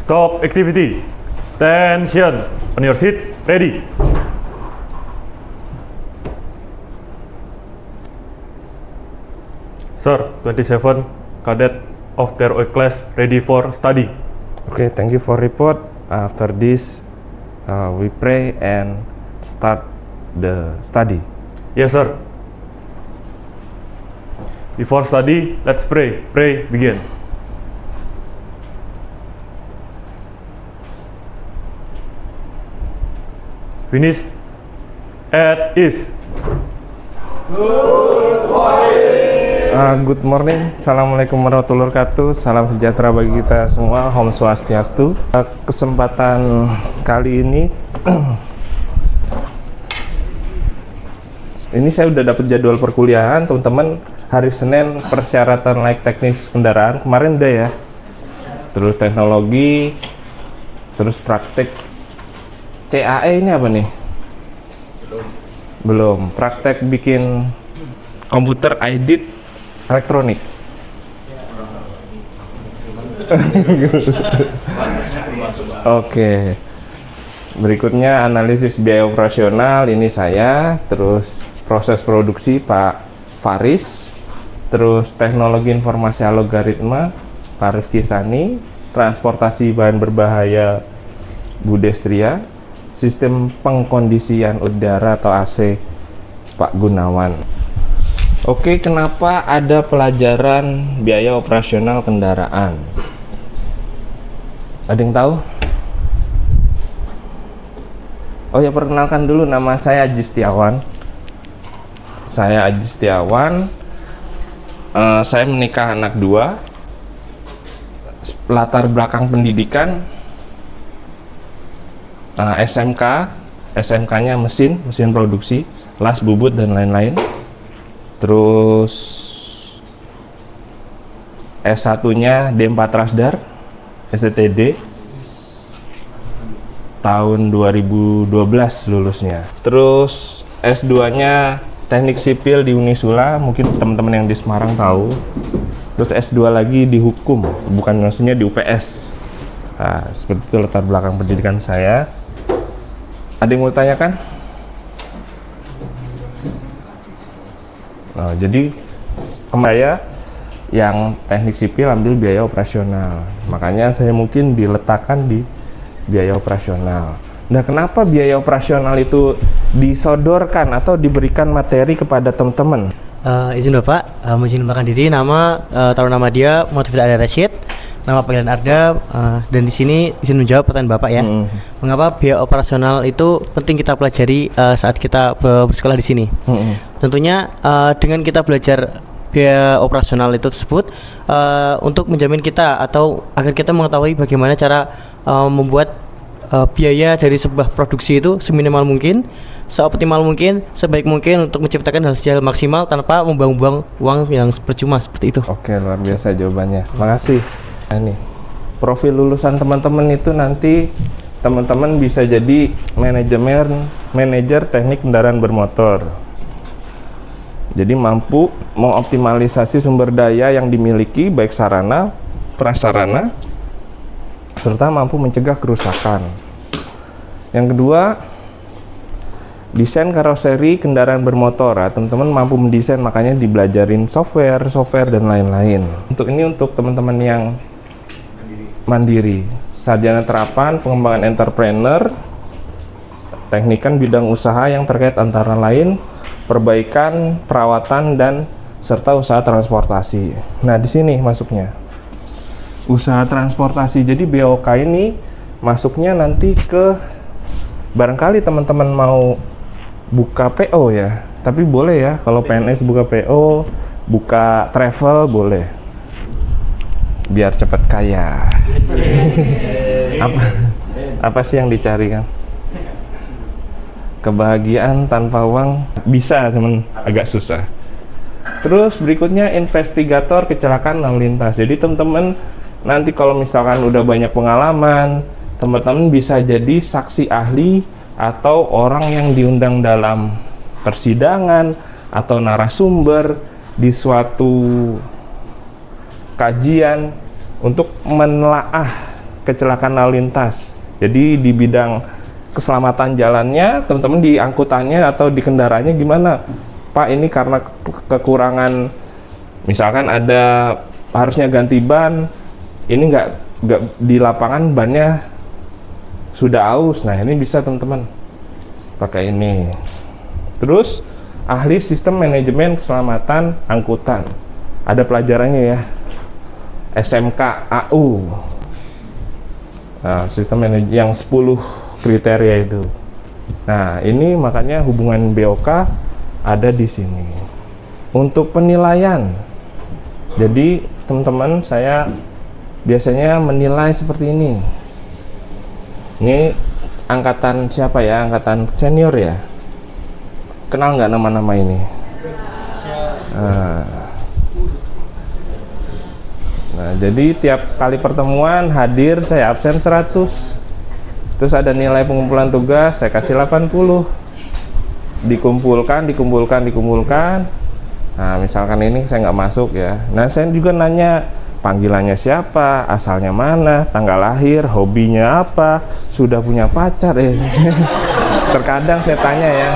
Stop activity. Tension. On your seat. Ready. Sir, 27 cadet of their class ready for study. Okay, thank you for report. After this, we pray and start the study. Yes, sir. Before study, let's pray. Pray, begin. Finish. At ease. Good morning, Assalamualaikum warahmatullahi wabarakatuh. Salam sejahtera bagi kita semua. Om Swastiastu. Kesempatan kali ini, ini saya udah dapat jadwal perkuliahan, teman-teman. Hari Senin persyaratan layak teknis kendaraan kemarin udah ya. Terus teknologi, terus praktek. CAE ini apa nih? Belum. Praktek bikin komputer edit elektronik. Oke. Berikutnya analisis biaya operasional, ini saya. Terus proses produksi Pak Faris. Terus teknologi informasi algoritma Pak Rifki Sani. Transportasi bahan berbahaya Bu Destria. Sistem pengkondisian udara atau AC Pak Gunawan. Oke, kenapa ada pelajaran biaya operasional kendaraan? Ada yang tahu? Oh ya, perkenalkan dulu, nama saya Aji Setiawan. Saya Aji Setiawan. Saya menikah anak 2. Latar belakang pendidikan SMK-nya mesin produksi, las bubut dan lain-lain. Terus S1-nya D4 Rasdar STTD tahun 2012 lulusnya. Terus S2-nya Teknik Sipil di Unisula, mungkin teman-teman yang di Semarang tahu. Terus S2 lagi di Hukum, bukan maksudnya di UPS. Nah, seperti itu latar belakang pendidikan saya. Ada yang mau tanyakan? Nah, jadi saya yang teknik sipil ambil biaya operasional, makanya saya mungkin diletakkan di biaya operasional. Nah, kenapa biaya operasional itu disodorkan atau diberikan materi kepada teman-teman? Izin Bapak, izin memperkenalkan diri, taruh nama dia Muhammad Firda Rashid, nama panggilan Arda, dan di sini izin menjawab pertanyaan Bapak ya. Mengapa biaya operasional itu penting kita pelajari saat kita bersekolah di sini? Tentunya dengan kita belajar biaya operasional itu tersebut untuk menjamin kita atau agar kita mengetahui bagaimana cara membuat biaya dari sebuah produksi itu seminimal mungkin, seoptimal mungkin, sebaik mungkin untuk menciptakan hasil maksimal tanpa membuang-buang uang yang percuma seperti itu. Oke, luar biasa jawabannya. Makasih. Nah, ini profil lulusan teman-teman itu nanti teman-teman bisa jadi manajer teknik kendaraan bermotor. Jadi mampu mengoptimalisasi sumber daya yang dimiliki baik sarana, prasarana, serta mampu mencegah kerusakan. Yang kedua, desain karoseri kendaraan bermotor. Teman-teman mampu mendesain, makanya dibelajarin software dan lain-lain. Untuk teman-teman yang mandiri, sarjana terapan pengembangan entrepreneur, teknikan bidang usaha yang terkait antara lain perbaikan, perawatan dan serta usaha transportasi. Nah, di sini masuknya usaha transportasi. Jadi BOK ini masuknya nanti ke, barangkali teman-teman mau buka PO ya, tapi boleh ya kalau PNS buka PO, buka travel boleh, biar cepat kaya. apa sih yang dicari kan? Kebahagiaan tanpa uang bisa, teman, agak susah. Terus berikutnya investigator kecelakaan lalu lintas. Jadi teman-teman nanti kalau misalkan udah banyak pengalaman, teman-teman bisa jadi saksi ahli atau orang yang diundang dalam persidangan atau narasumber di suatu kajian untuk menelaah kecelakaan lalu lintas. Jadi di bidang keselamatan jalannya, teman-teman di angkutannya atau di kendaraannya gimana? Pak, ini karena kekurangan, misalkan ada harusnya ganti ban, ini nggak di lapangan bannya sudah aus. Nah, ini bisa teman-teman pakai ini. Terus ahli sistem manajemen keselamatan angkutan, ada pelajarannya ya, SMK AU. Nah, sistem manajemen yang 10 kriteria itu. Nah, ini makanya hubungan BOK ada di sini. Untuk penilaian, jadi teman-teman, saya biasanya menilai seperti ini. Ini angkatan siapa ya? Angkatan senior ya? Kenal nggak nama-nama ini? Nah, jadi tiap kali pertemuan hadir saya absen 100. Terus ada nilai pengumpulan tugas, saya kasih 80. Dikumpulkan. Nah, misalkan ini saya nggak masuk ya. Nah, saya juga nanya panggilannya siapa, asalnya mana, tanggal lahir, hobinya apa, sudah punya pacar. Terkadang saya tanya ya,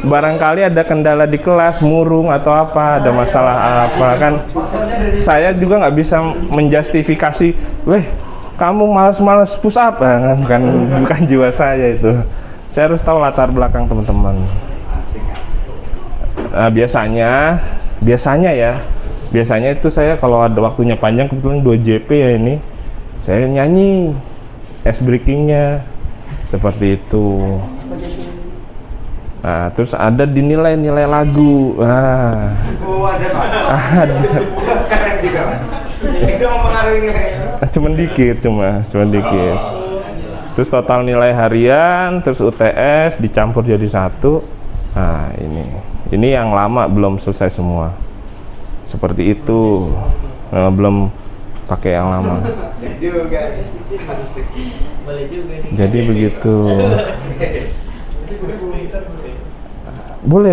barangkali ada kendala di kelas, murung atau apa, ada masalah apa, kan saya juga nggak bisa menjustifikasi, kamu malas-malas push up, bukan jiwa saya itu. Saya harus tahu latar belakang teman-teman. Nah, biasanya itu saya kalau ada waktunya panjang, kebetulan 2 JP ya ini, saya nyanyi ice breakingnya seperti itu. Nah, terus ada dinilai lagu. Ada. Keren juga. Itu mempengaruhi nilai. Cuman dikit. Terus total nilai harian, terus UTS dicampur jadi satu. Nah, ini yang lama belum selesai semua. Seperti itu. Belum pakai yang lama. Jadi begitu. Boleh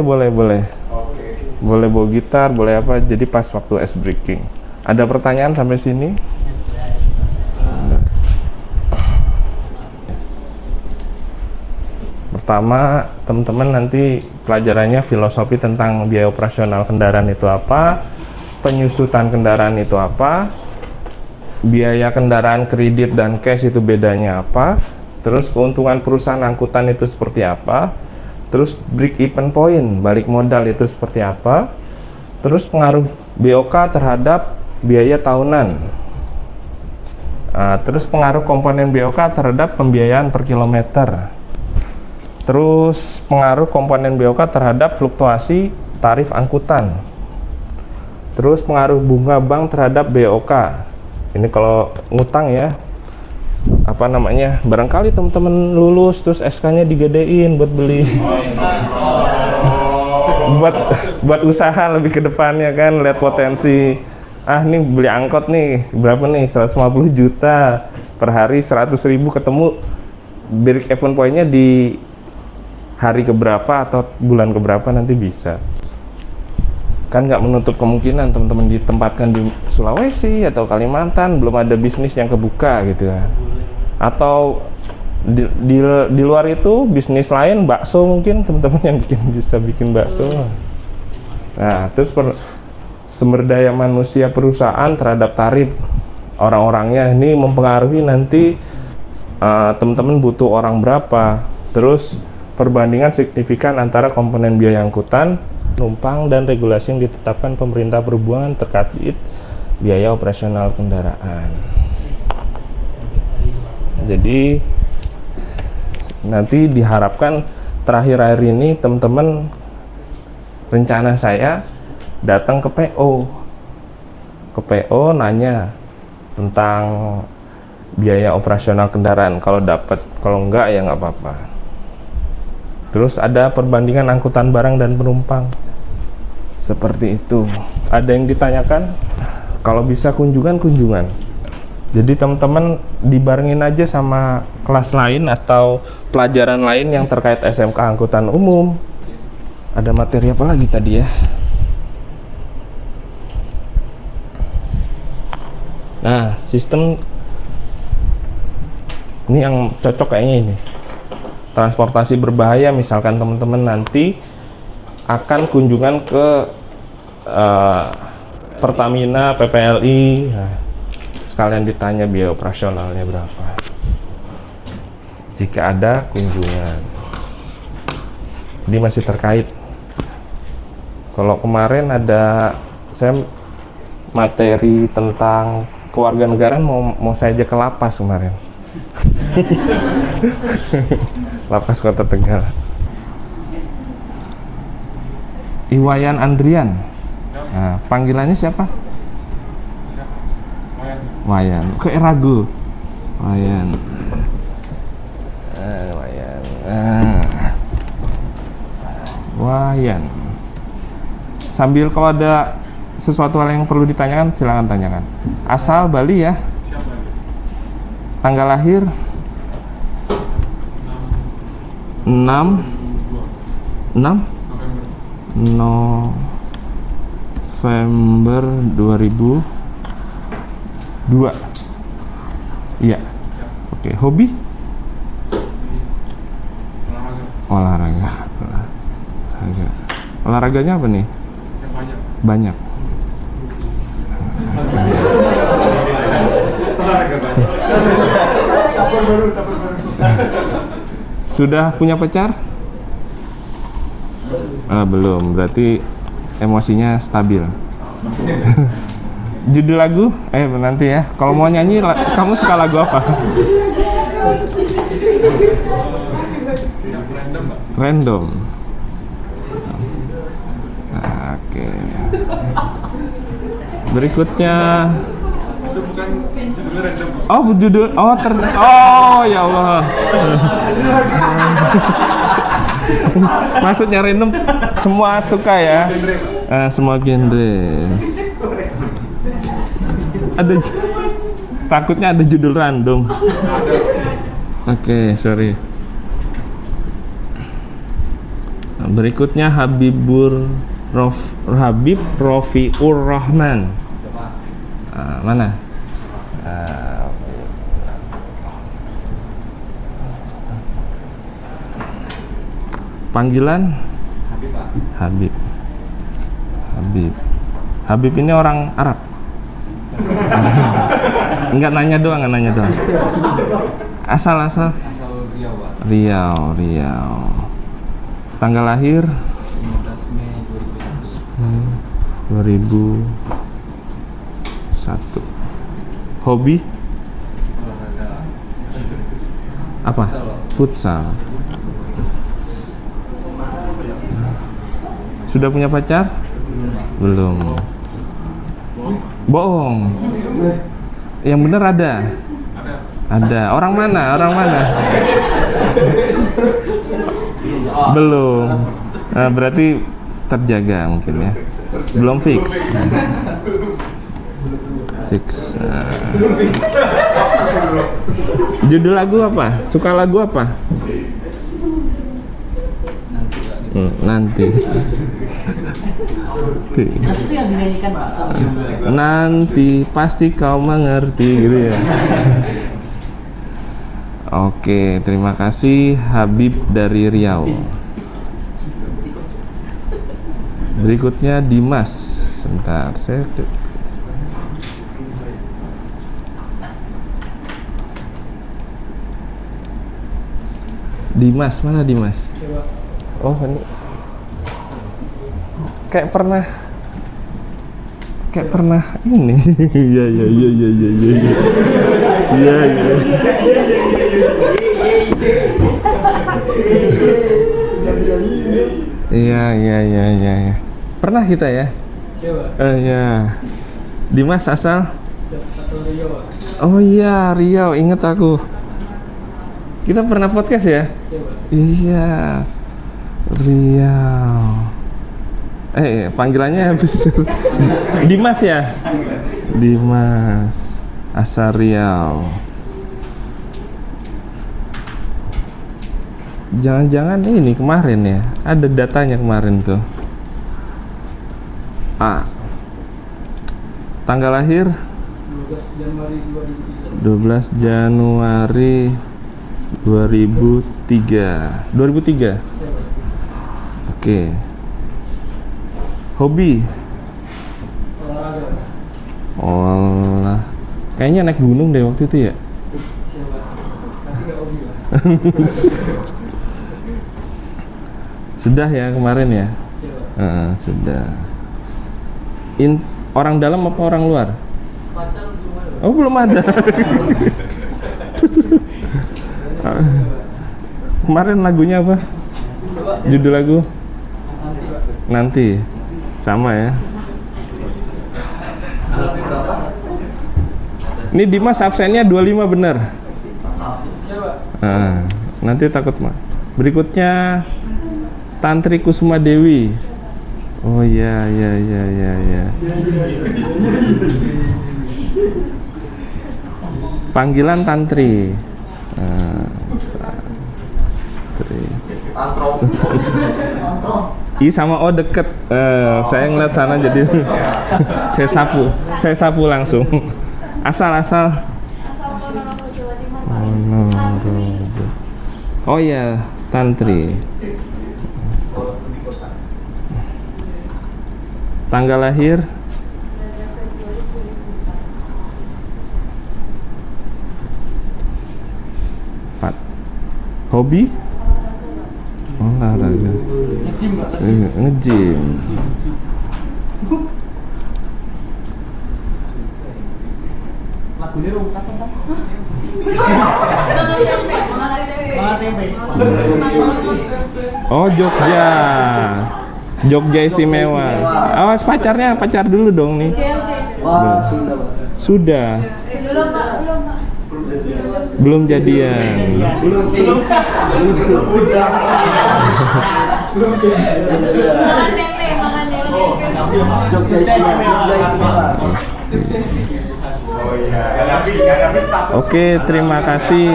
bawa gitar, boleh apa. Jadi pas waktu ice breaking. Ada pertanyaan sampai sini? Pertama, teman-teman nanti pelajarannya filosofi tentang biaya operasional kendaraan itu apa, penyusutan kendaraan itu apa, biaya kendaraan kredit dan cash itu bedanya apa, terus keuntungan perusahaan angkutan itu seperti apa, terus break even point, balik modal itu seperti apa, terus pengaruh BOK terhadap biaya tahunan, terus pengaruh komponen BOK terhadap pembiayaan per kilometer, terus pengaruh komponen BOK terhadap fluktuasi tarif angkutan, terus pengaruh bunga bank terhadap BOK. Ini kalau ngutang ya, barangkali teman-teman lulus terus SK-nya digedein buat beli buat usaha lebih ke depannya kan, lihat potensi. Nih beli angkot nih, berapa nih, 150 juta per hari, 100.000 ketemu break even point-nya di hari keberapa atau bulan keberapa nanti bisa. Kan nggak menutup kemungkinan teman-teman ditempatkan di Sulawesi atau Kalimantan, belum ada bisnis yang kebuka gitu kan. Atau di luar itu bisnis lain, bakso mungkin teman-teman yang bisa bikin bakso. Nah, terus sumber daya manusia perusahaan terhadap tarif orang-orangnya, ini mempengaruhi nanti teman-teman butuh orang berapa. Terus perbandingan signifikan antara komponen biaya angkutan, penumpang, dan regulasi yang ditetapkan pemerintah perhubungan terkait biaya operasional kendaraan. Jadi nanti diharapkan terakhir ini teman-teman, rencana saya datang ke PO nanya tentang biaya operasional kendaraan, kalau dapat, kalau enggak ya nggak apa-apa. Terus ada perbandingan angkutan barang dan penumpang, seperti itu. Ada yang ditanyakan? Kalau bisa kunjungan. Jadi teman-teman dibarengin aja sama kelas lain atau pelajaran lain yang terkait SMK angkutan umum. Ada materi apa lagi tadi ya? Nah, sistem ini yang cocok kayaknya ini. Transportasi berbahaya, misalkan teman-teman nanti akan kunjungan ke Pertamina, PPLI, nah, sekalian ditanya biaya operasionalnya berapa jika ada kunjungan. Ini masih terkait. Kalau kemarin ada saya materi tentang kewarganegaraan mau saya ajak ke lapas kemarin. Lapas Kota Tegal. Iwayan Andrian. Nah, panggilannya siapa? Wayan. Kayak ragu. Wayan. Wayan. Wayan. Sambil kalau ada sesuatu hal yang perlu ditanyakan, silakan tanyakan. Asal Bali ya. Tanggal lahir 6 November 2002. Iya. Oke, hobi? Olahraga. Olahraganya apa nih? Banyak. Sudah punya pacar? Belum, berarti emosinya stabil. Judul lagu? Nanti ya. Kalau mau nyanyi, kamu suka lagu apa? Random. Oke. Berikutnya. Itu bukan judul random. Oh, judul. Oh, ya Allah. Maksudnya random, semua suka ya? Semua genre. Takutnya ada judul random. Oke, sorry. Berikutnya Habib Rofiur Rahman. Mana? Panggilan? Habib. Habib ini orang Arab. Enggak nanya doang. Asal Riau, Pak. Riau. Tanggal lahir 15 Mei 2001. Hobi? Olahraga. Apa? Futsal. Sudah punya pacar? Belum. Bohong. Yang benar ada. Orang mana? Belum. Berarti terjaga mungkin ya. Belum fix. Judul lagu apa? Suka lagu apa? Nanti. Nanti pasti kau mengerti gitu ya. Oke, terima kasih Habib dari Riau. Berikutnya Dimas. Sebentar, Dimas, mana Dimas? Oh, ini kayak pernah ini. Iya. Iya. Pernah kita ya? Iya. Dimas asal Riau. Oh iya, Riau, inget aku. Kita pernah podcast ya? Iya. Riau. Panggilannya Dimas ya? Dimas asal Riau. Jangan-jangan ini kemarin ya? Ada datanya kemarin tuh. Tanggal lahir 12 Januari 2003. 2003. Oke. Hobi. Olah. Kayaknya naik gunung deh waktu itu ya. Sudah ya kemarin ya. Sudah. Orang dalam apa orang luar? Oh belum ada. Kemarin lagunya apa? Judul lagu? Nanti. Sama ya. Ini Dimas absennya 25 bener. Nanti takut mah. Berikutnya Tantri Kusuma Dewi. Oh iya. Panggilan Tantri. I sama O deket. Saya ngeliat sana jadi saya sapu langsung. Asal Ponorogo, Jawa Timur. Ponorogo. Oh iya, Tantri. Tanggal lahir 19 Februari 2004. 4. Hobi? Olahraga. Nge-gym. Oh Jogja. Jogja istimewa. Oh pacar dulu dong nih. Wah, Sudah. Belum Pak. Belum jadian. Jogja istimewa. Oke, terima kasih.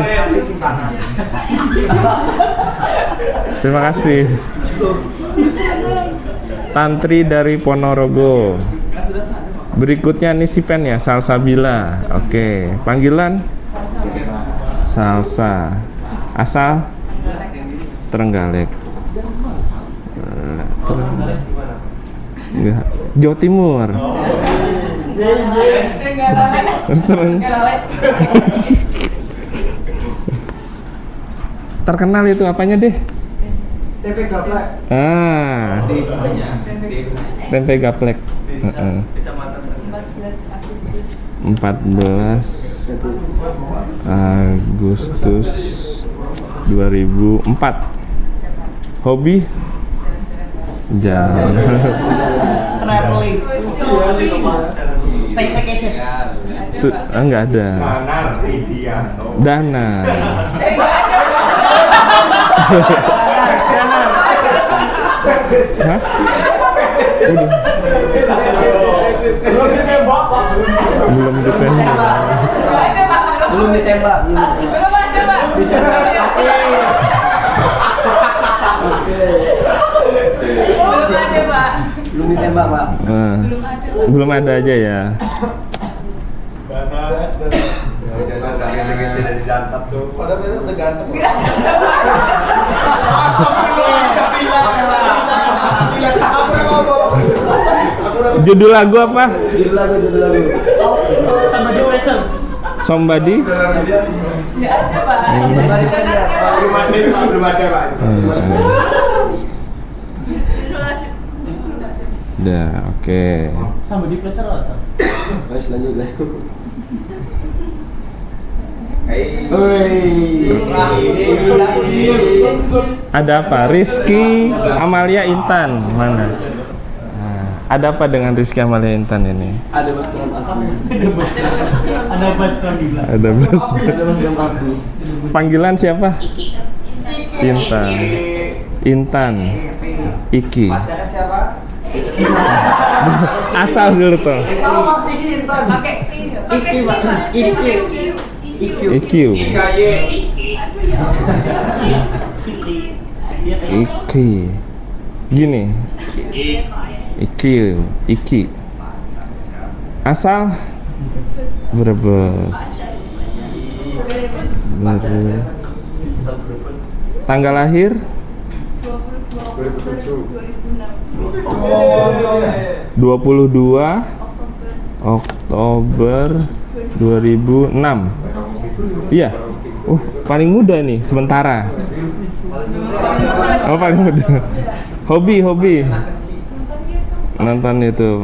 Terima kasih. Tantri dari Ponorogo. Berikutnya Nisipen ya, Salsabila. Oke, panggilan Salsa. Asal Trenggalek. Enggak, Jawa Timur. Terkenal itu apanya deh? Tempe gaplek. Tempe gaplek. 14 Agustus 2004. Hobi? Jalan. Traveling. Stay vacation. Enggak ada. Dana. Hah? Belum ditembak. Belum ditembak. Belum ada Pak. Belum ada Pak. Belum ditembak, Pak. Belum ada aja ya. Judul lagu apa? Judul lagu. Somebody present. Somebody? Enggak ada Pak. Belum ada, Pak. Udah, oke. Somebody present atau? Wes lanjut lah. Ada apa? Rizky, Amalia, Intan. Mana? Ada apa dengan Rizky, Amalia, Intan ini? Ada Mas Tuan aku. Ada bus Pramila. Ada bos. Ada Mas Tuan aku. Panggilan siapa? Intan. Intan. Iki. Asal dulu tuh. Sama Iki Intan. Pakai T. Pakai T Pak. IQ. Iki. Gini. Iki. Asal Brebes. Brebes. Tanggal lahir 22 Oktober 2006. Iya. Paling muda nih sementara. Oh, paling muda. Hobi. Nonton YouTube.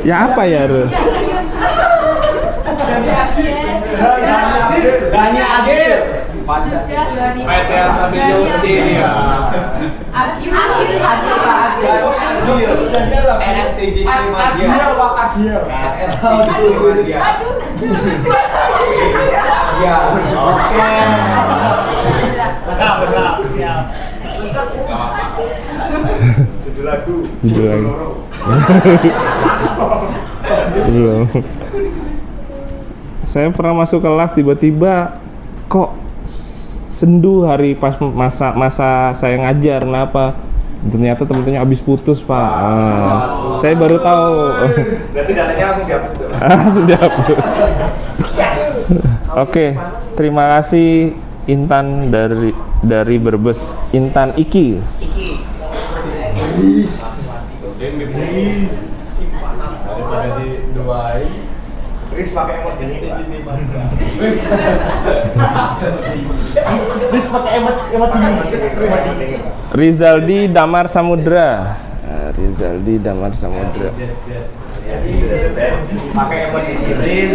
Ya apa ya, Ru? Dani Adil. PTL Sambil kecil ya. Agil. RSTJC Madia. Aduh. Ya, oke. Benar, siap. Judul lagu. Belum. Saya pernah masuk kelas tiba-tiba kok sendu hari pas masa saya ngajar. Kenapa? Ternyata teman-temannya habis putus, Pak. Saya baru tahu. Berarti datanya langsung dihapus tuh. Langsung dihapus. Oke, terima kasih Intan dari Brebes. Intan Iki. Riz pakai emot ini. Terus pakai emot ini. Rizaldi Damar Samudra. Rizaldi Damar Samudra. Pakai emot ini. Riz,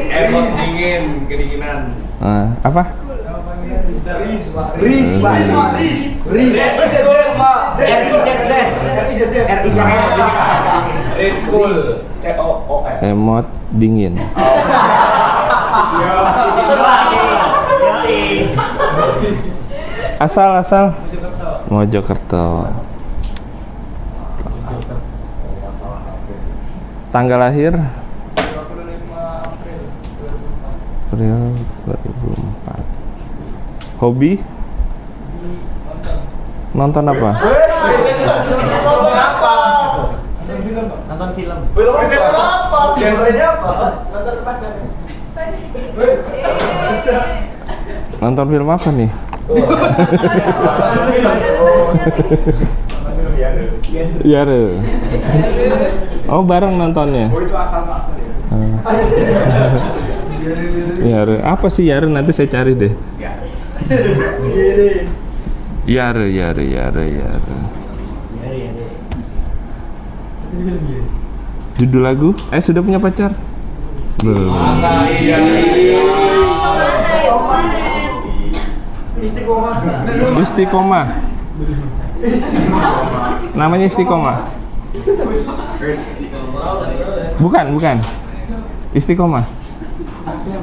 emot dingin, kedinginan. Apa? Riz. Riz cool. COOL. Emot dingin. Asal Mojokerto. Tanggal lahir April 2004. Hobi? Nonton apa? Nonton film. Genrenya apa? Nonton film apa nih? Yare. Oh, bareng nontonnya. Oh, itu asal Pak. Yare. Apa sih Yare? Nanti saya cari deh. Yare. Judul lagu? Sudah punya pacar? Belum. Istiqomah. Namanya Istiqomah. Bukan. Istiqomah.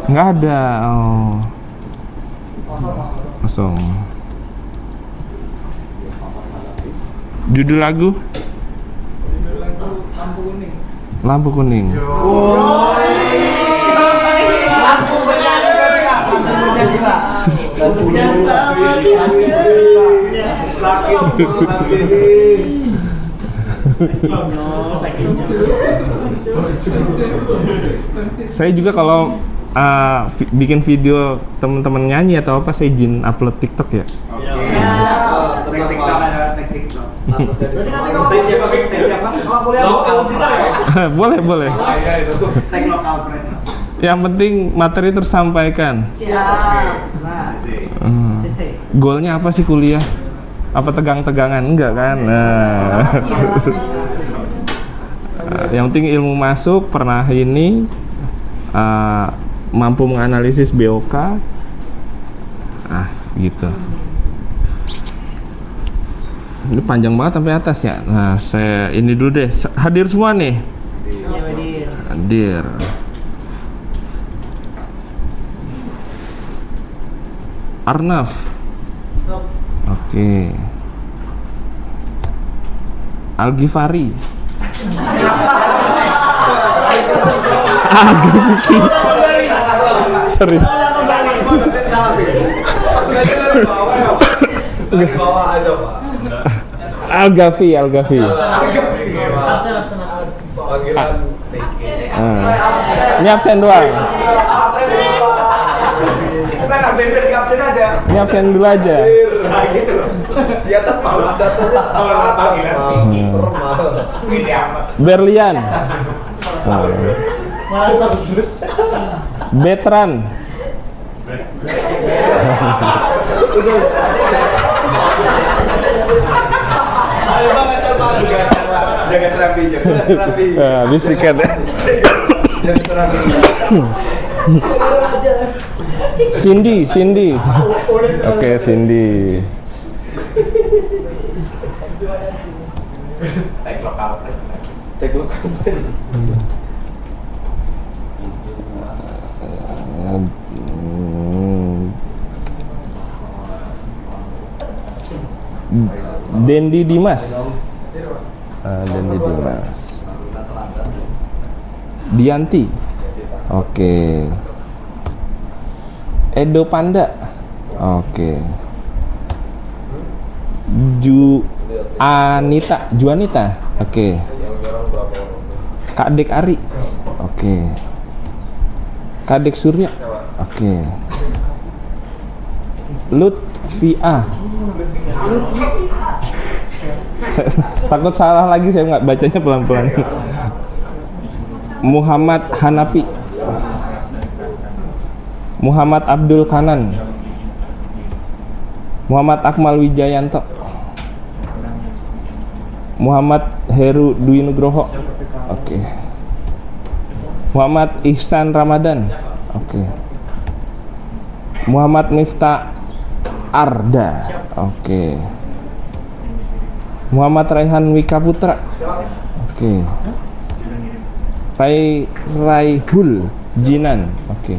Nggak ada. Oh. Kosong. Judul lagu? Lampu kuning. Saya juga kalau bikin video teman-teman nyanyi atau apa, saya izin upload TikTok ya. Boleh. Yang penting materi tersampaikan. Goalnya apa sih kuliah? Apa tegang-tegangan? Enggak kan? Yang penting ilmu masuk, pernah ini mampu menganalisis BOK. Gitu. Ini panjang banget sampai atas ya. Nah, saya ini dulu deh. Hadir semua nih. Hadir. Arnaf. Oke. Al-Ghifari. Sorry. Dari bawah ya, Pak. Dari bawah aja, Pak. Algafi. Panggilan Ini absen doang. bukan absen aja. Ini absen dulu aja. Nah gitu loh. Ya tetap Berlian. Betran. Jaga serambi. Habis tiket. Cindy. Oke, Cindy. Tek lokal. Dendi Dimas. Dendi Dimas. Dianti. Oke. Edo Panda. Oke. Juanita. Oke. Kak Dek Ari. Oke. Kak Dek Surya. Oke. Lutfia. Takut salah lagi, saya nggak bacanya pelan-pelan. Muhammad Hanapi. Muhammad Abdul Kanan. Muhammad Akmal Wijayanto. Muhammad Heru Dwi Nugroho. Oke. Muhammad Ihsan Ramadan. Oke. Muhammad Miftah Arda. Oke. Muhammad Raihan Wika Putra. Oke. Raihul Jinan. Oke.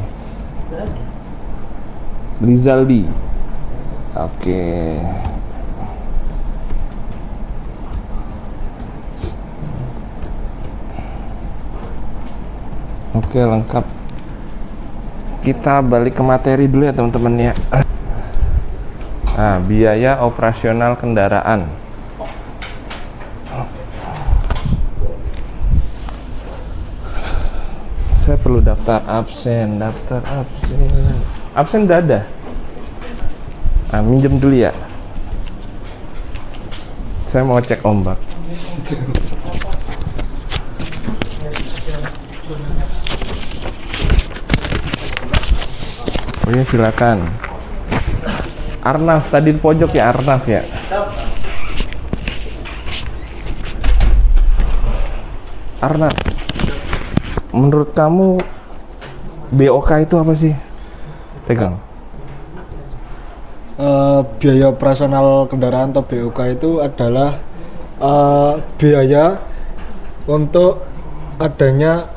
Rizaldi. Oke. Oke, lengkap. Kita balik ke materi dulu ya teman-teman ya. Nah, biaya operasional kendaraan. Saya perlu daftar absen. Absen udah ada. Nah, minjem dulu ya. Saya mau cek ombak. Oh ya, silakan. Arnaf tadi di pojok ya, Arnaf ya. Arnaf, menurut kamu BOK itu apa sih? Pegang. Biaya operasional kendaraan atau BOK itu adalah biaya untuk adanya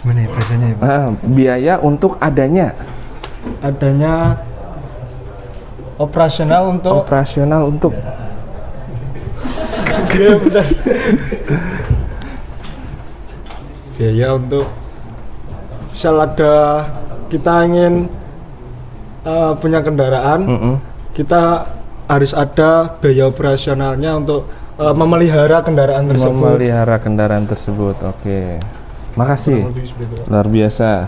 gimana ya bahasanya ya, Pak? Biaya untuk adanya operasional untuk biaya bentar. Biaya untuk misal ada kita ingin punya kendaraan, kita harus ada biaya operasionalnya untuk memelihara kendaraan tersebut. Oke. Makasih. Luar biasa.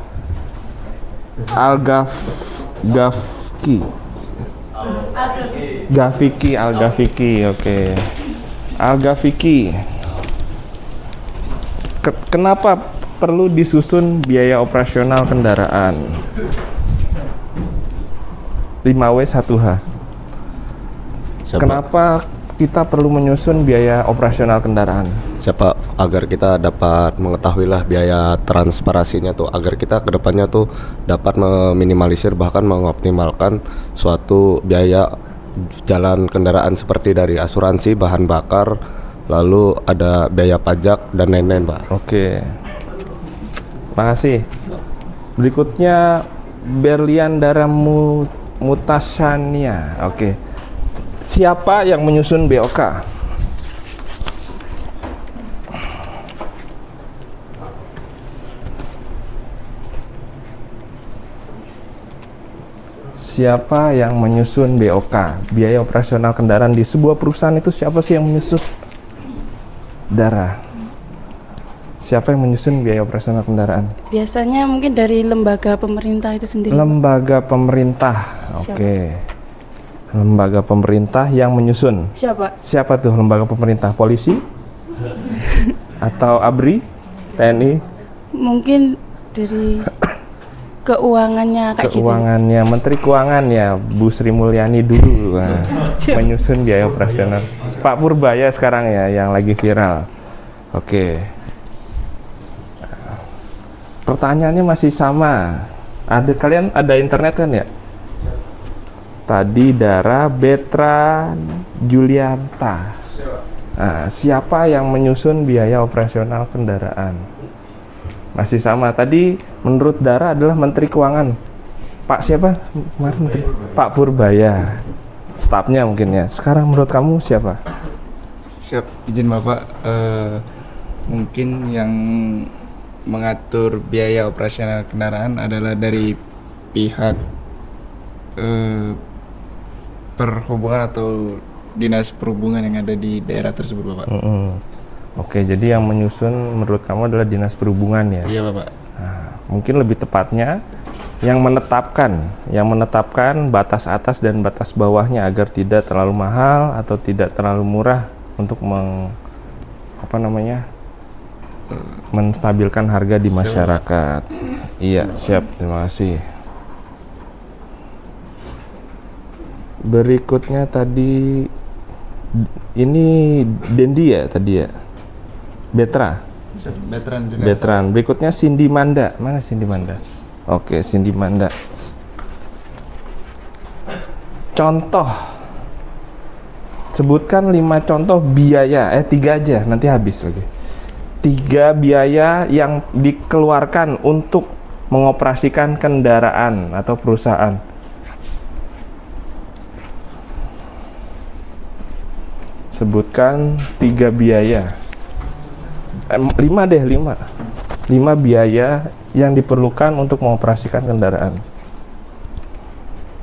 Algafiki. Oke. Algafiki. Kenapa perlu disusun biaya operasional kendaraan? 5W 1H. Kenapa kita perlu menyusun biaya operasional kendaraan? Siapa agar kita dapat mengetahui lah biaya transparasinya tuh, agar kita kedepannya tuh dapat meminimalisir bahkan mengoptimalkan suatu biaya jalan kendaraan seperti dari asuransi, bahan bakar, lalu ada biaya pajak dan lain-lain, Pak. Oke. Makasih. Berikutnya Berlian Daramu Mutasania. Oke. Siapa yang menyusun BOK? Siapa yang menyusun BOK, biaya operasional kendaraan di sebuah perusahaan itu siapa sih yang menyusun? Dara. Siapa yang menyusun biaya operasional kendaraan? Biasanya mungkin dari lembaga pemerintah itu sendiri. Lembaga pemerintah. Oke. Lembaga pemerintah yang menyusun. Siapa? Siapa tuh lembaga pemerintah? Polisi? Atau ABRI? TNI? Mungkin dari keuangannya kayak gitu. Keuangannya, Menteri Keuangan ya, Bu Sri Mulyani dulu menyusun biaya operasional. Pak Purbaya sekarang ya yang lagi viral. Oke. Pertanyaannya masih sama. Kalian ada internet kan ya? Tadi Dara, Betra, Julianta. Nah, siapa yang menyusun biaya operasional kendaraan? Masih sama. Tadi menurut Dara adalah Menteri Keuangan. Pak siapa? Menteri. Pak Purbaya. Stafnya mungkin ya. Sekarang menurut kamu siapa? Siap, izin Bapak. Mungkin yang mengatur biaya operasional kendaraan adalah dari pihak perhubungan atau dinas perhubungan yang ada di daerah tersebut, Bapak. Oke, jadi yang menyusun menurut kamu adalah dinas perhubungan ya? Iya, Bapak. Nah, mungkin lebih tepatnya yang menetapkan batas atas dan batas bawahnya agar tidak terlalu mahal atau tidak terlalu murah untuk menstabilkan harga di masyarakat. Iya, siap. Terima kasih. Berikutnya tadi ini Dendi ya tadi ya? Betran. Berikutnya Cindy Manda. Mana Cindy Manda? Oke, Cindy Manda. Contoh. Sebutkan 5 contoh biaya. 3 aja, nanti habis lagi. 3 biaya yang dikeluarkan untuk mengoperasikan kendaraan atau perusahaan. Sebutkan 3 biaya. 5 deh, 5 biaya yang diperlukan untuk mengoperasikan kendaraan.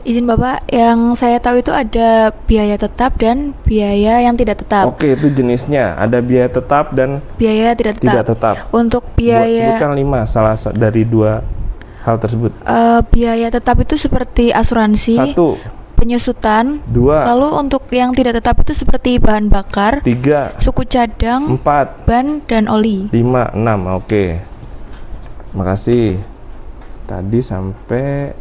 Izin Bapak, yang saya tahu itu ada biaya tetap dan biaya yang tidak tetap. Oke, itu jenisnya. Ada biaya tetap dan biaya tidak tetap. Untuk biaya sebutkan 5 salah dari 2 hal tersebut. Biaya tetap itu seperti asuransi, 1, penyusutan, 2, lalu untuk yang tidak tetap itu seperti bahan bakar, 3, suku cadang, 4, ban dan oli. 5, 6. Oke. Makasih. Tadi sampai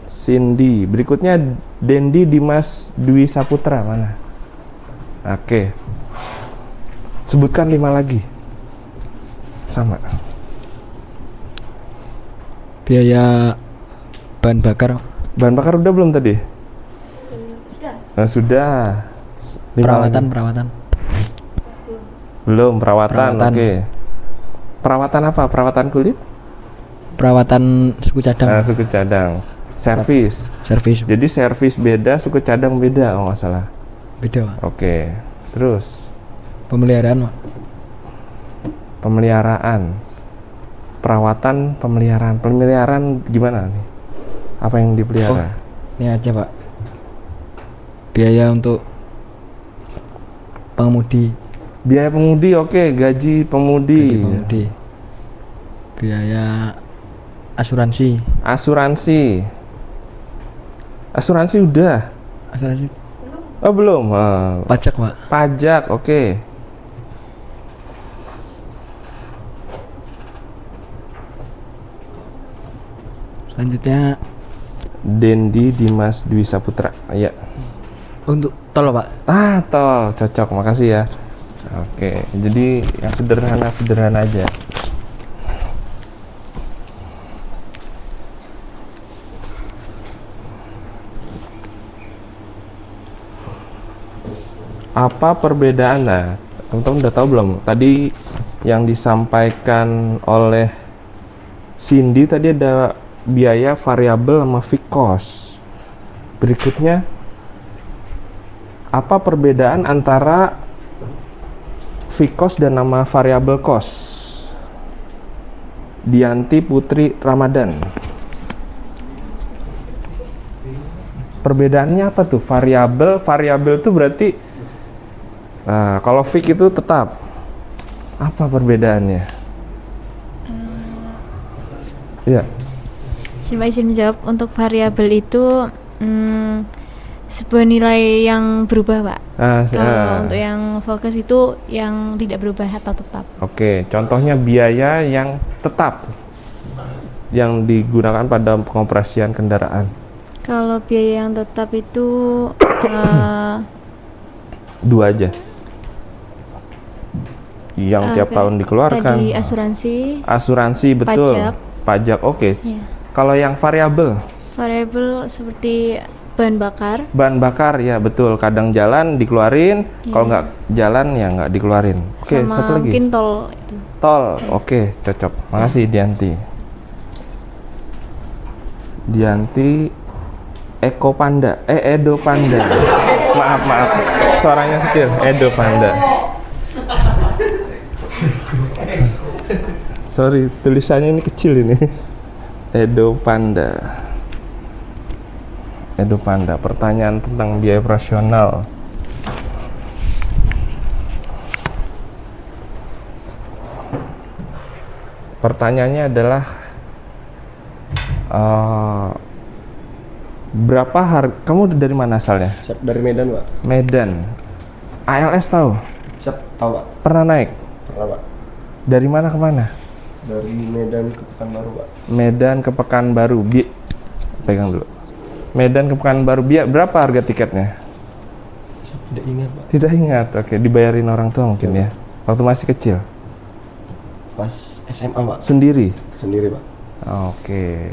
Cindy. Berikutnya Dendi Dimas Dwi Saputra mana? Oke. Sebutkan 5 lagi. Sama. Biaya bahan bakar. Bahan bakar udah belum tadi? Sudah. Nah, sudah. Perawatan. Belum, perawatan. Oke. Perawatan apa? Perawatan kulit? Perawatan suku cadang. Nah, suku cadang. Servis. Jadi servis beda, suku cadang beda kalau nggak salah. Beda, Pak. Oke. Terus pemeliharaan, Pak. Pemeliharaan. Perawatan, pemeliharaan gimana nih? Apa yang dipelihara? Ini aja, Pak. Biaya untuk pengemudi. Biaya pengemudi, oke. Gaji pengemudi. Biaya asuransi. Asuransi udah. Asuransi. Oh, belum. Pajak, Pak. Pajak, oke. Selanjutnya Dendi Dimas Dwi Saputra. Iya. Untuk tol, Pak. Tol. Cocok, makasih ya. Oke, jadi yang sederhana aja. Apa perbedaan? Nah, teman-teman udah tahu belum? Tadi yang disampaikan oleh Cindy tadi ada biaya variabel sama fixed cost. Berikutnya, apa perbedaan antara fixed cost dan nama variable cost? Dianti Putri Ramadan. Perbedaannya apa tuh? Variabel itu berarti kalau fix itu tetap. Apa perbedaannya? Iya. Coba izin menjawab. Untuk variabel itu sebuah nilai yang berubah, Pak. Kalau untuk yang fokus itu yang tidak berubah atau tetap. Oke, contohnya biaya yang tetap yang digunakan pada pengoperasian kendaraan. Kalau biaya yang tetap itu 2 aja. Yang tiap tahun dikeluarkan. Tadi asuransi. Asuransi, betul. Pajak, oke. Ya. Kalau yang variabel? Variabel seperti bahan bakar. Bahan bakar, ya betul. Kadang jalan dikeluarin, kalau nggak jalan ya nggak dikeluarin. Oke, sama satu lagi. mungkin tol itu. Tol, oke, cocok. Makasih Dianti. Dianti Eko Panda, Edo Panda. Maaf, suaranya kecil. Edo Panda. Sorry, tulisannya ini kecil ini. Edo Panda. Edo Panda, pertanyaan tentang biaya operasional. Pertanyaannya adalah berapa harga? Kamu dari mana asalnya? Dari Medan, Pak. Medan. ALS tahu? Tahu, Pak. Pernah naik? Pernah, Pak. Dari mana ke mana? Dari Medan ke Pekanbaru, Pak. Medan ke Pekanbaru. Pegang dulu. Medan ke Pekanbaru. Berapa harga tiketnya? Tidak ingat, Pak. Tidak ingat. Oke, dibayarin orang tua mungkin ya. Waktu masih kecil. Pas SMA, Pak. Sendiri? Sendiri, Pak. Oke.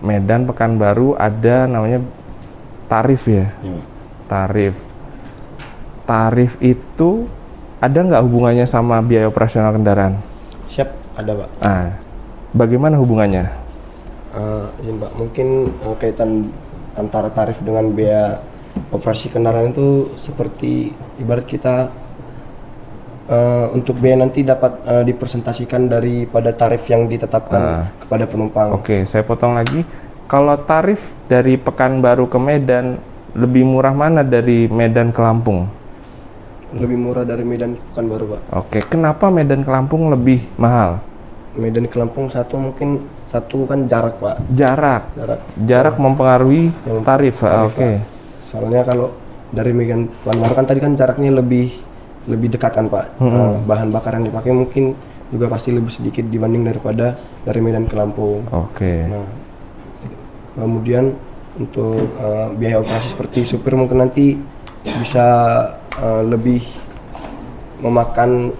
Medan Pekanbaru ada namanya tarif ya? Ya. Tarif itu ada nggak hubungannya sama biaya operasional kendaraan? Siap, ada, Pak. Nah, bagaimana hubungannya? Izin, Pak. Mungkin kaitan antara tarif dengan biaya operasi kendaraan itu seperti ibarat kita untuk biaya nanti dapat dipresentasikan daripada tarif yang ditetapkan kepada penumpang. Oke, saya potong lagi. Kalau tarif dari Pekanbaru ke Medan lebih murah mana dari Medan ke Lampung? Lebih murah dari Medan ke Pekanbaru, Pak. Oke, kenapa Medan ke Lampung lebih mahal? Medan ke Lampung mungkin satu kan jarak, Pak. Jarak mempengaruhi tarif. Oke. Soalnya kalau dari Medan ke Pekanbaru kan tadi kan jaraknya lebih dekat kan, Pak. Bahan bakar yang dipakai mungkin juga pasti lebih sedikit dibanding daripada dari Medan ke Lampung. Oke. Nah, kemudian untuk biaya operasi seperti supir mungkin nanti bisa lebih memakan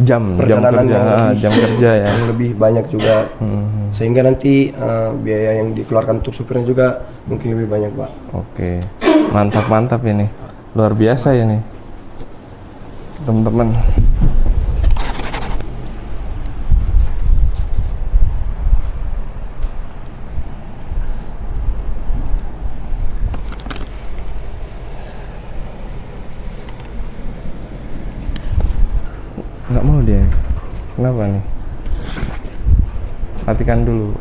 jam kerja ya, yang lebih banyak juga. Sehingga nanti biaya yang dikeluarkan untuk supirnya juga mungkin lebih banyak, Pak. Oke. Mantap ini. Luar biasa ya nih, teman-teman. Nggak mau dia. Kenapa nih? Matikan dulu.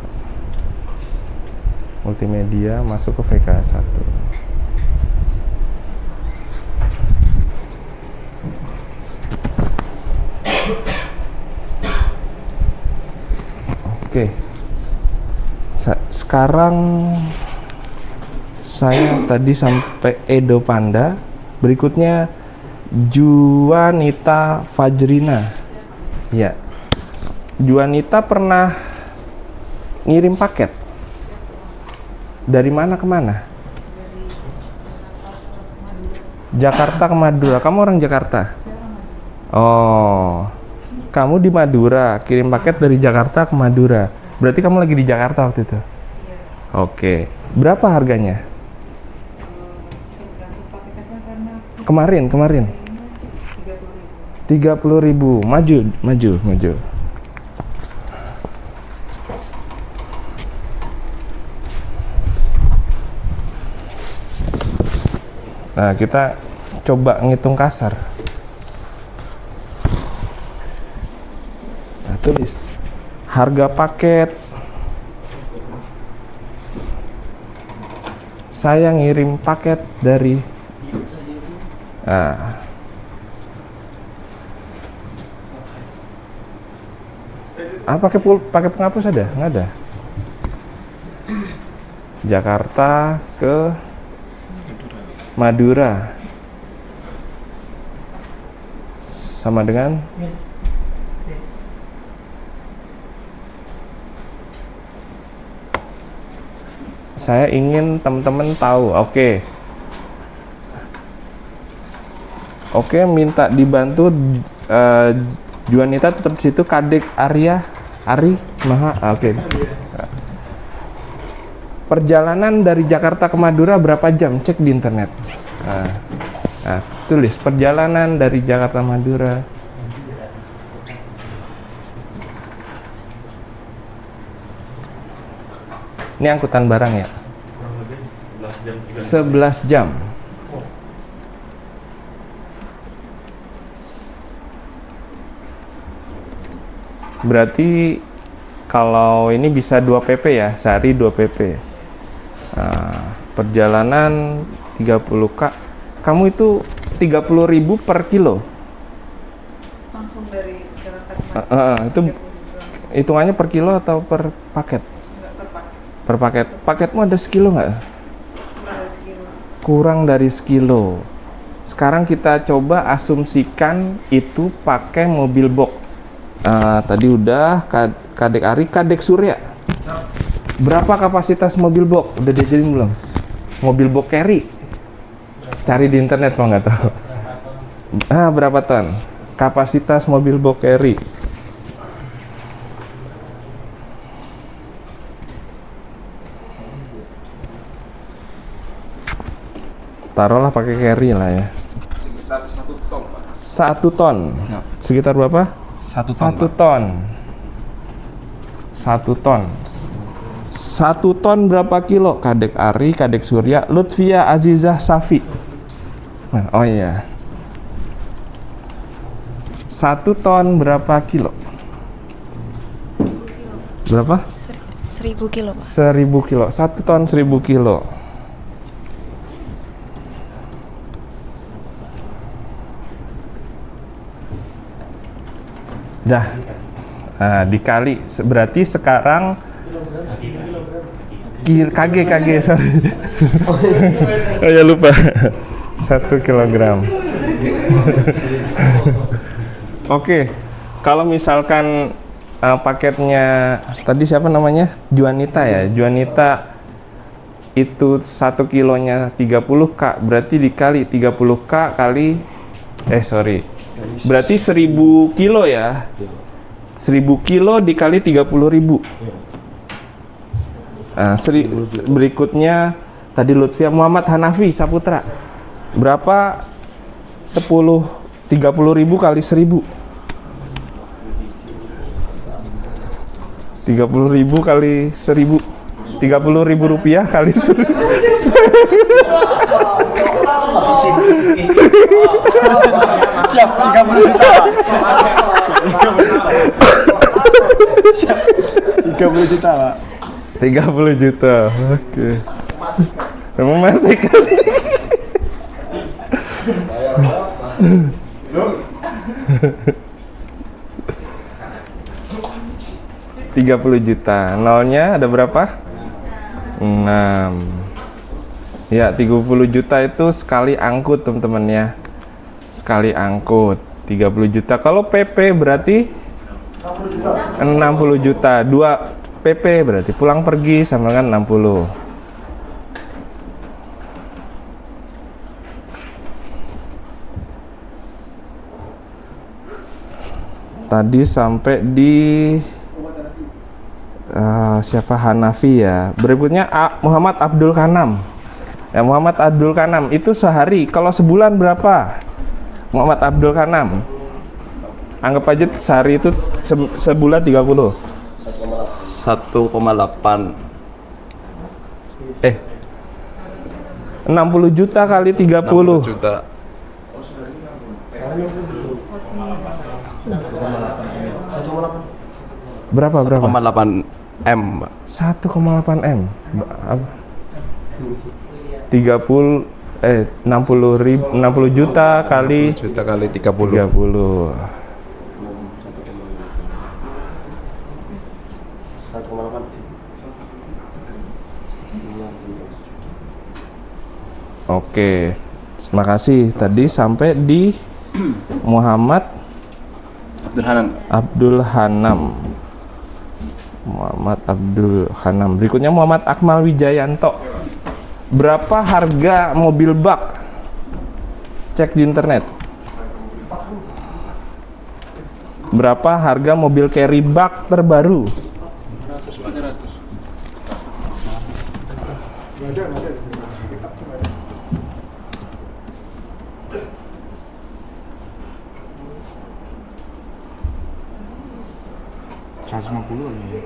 Multimedia masuk ke VK1. Oke. Sekarang saya tadi sampai Edo Panda. Berikutnya Juanita Fajrina. Ya. Juanita pernah ngirim paket. Dari mana ke mana? Jakarta ke Madura. Kamu orang Jakarta? Oh. Kamu di Madura, kirim paket dari Jakarta ke Madura. Berarti kamu lagi di Jakarta waktu itu? Oke. Berapa harganya? Kemarin 30.000. Maju. Nah, kita coba ngitung kasar. Nah, tulis harga paket saya ngirim paket dari pakai penghapus ada? Nggak ada. Jakarta ke Madura sama dengan saya ingin teman-teman tahu. Oke, minta dibantu Juanita tetap situ, Kadek Ari Maha. Perjalanan dari Jakarta ke Madura berapa jam? Cek di internet. Tulis perjalanan dari Jakarta Madura. Ini angkutan barang ya? 11 jam. Berarti kalau ini bisa 2 pp ya, sehari 2 pp. Perjalanan 30k. Kamu itu 30.000 per kilo. Langsung dari Jakarta ke Itu hitungannya per kilo atau per paket? Per paket. Paketmu ada sekilo nggak? Kurang dari sekilo. Sekarang kita coba asumsikan itu pakai mobil box. Tadi udah Kadek Ari, Kadek Surya. Berapa kapasitas mobil box? Udah diajarin belum? Mobil box carry. Cari di internet kalau nggak tahu. Berapa ton? Kapasitas mobil box carry. Taruhlah pakai carry lah ya. Sekitar 1 ton, Pak. 1 ton. Sekitar berapa? 1 ton. 1 ton. 1 ton. 1 ton berapa kilo? Kadek Ari, Kadek Surya, Lutfia Azizah Safi. Oh iya. 1 ton berapa kilo? Berapa? 1000 kilo. 1000 kilo. 1 ton 1000 kilo. Dah. Dikali berarti sekarang KG sorry. Oh ya lupa. 1 kilogram. Oke. Kalau misalkan paketnya tadi siapa namanya? Juanita ya. Juanita itu 1 kilonya 30k, berarti dikali 30k kali berarti 1000 kilo ya. 1000 kilo dikali 30.000. Berikutnya tadi Lutfia Muhammad Hanafi Saputra. Berapa 30.000 kali 1000? 30.000 kali 1000. 30.000 rupiah kali 1000. Siap, 30 juta. Siap, 30 juta, Pak. 30 juta. Oke. Memastikan. $30 juta. Nolnya ada berapa? 6. Ya, 30 juta itu sekali angkut, teman-teman ya. Sekali angkut 30 juta. Kalau PP berarti 60 juta. 2 PP berarti pulang pergi sama dengan 60. Tadi sampai di siapa? Hanafi ya. Berikutnya Muhammad Abdul Kanam. Ya, Muhammad Abdul Kanam itu sehari. Kalau sebulan berapa? Muhammad Abdul Kanam. Anggap aja sehari itu sebulan 30. 1,8. 60 juta kali 30. 60 juta. Berapa? 1,8 M, Mbak. 1,8 M. 60 juta kali 60 juta kali 30. 30. Oke, makasih. Tadi sampai di Muhammad Abdul Hanam. Muhammad Abdul Hanam. Berikutnya Muhammad Akmal Wijayanto. Berapa harga mobil bak? Cek di internet. Berapa harga mobil carry bak terbaru? 150 nih.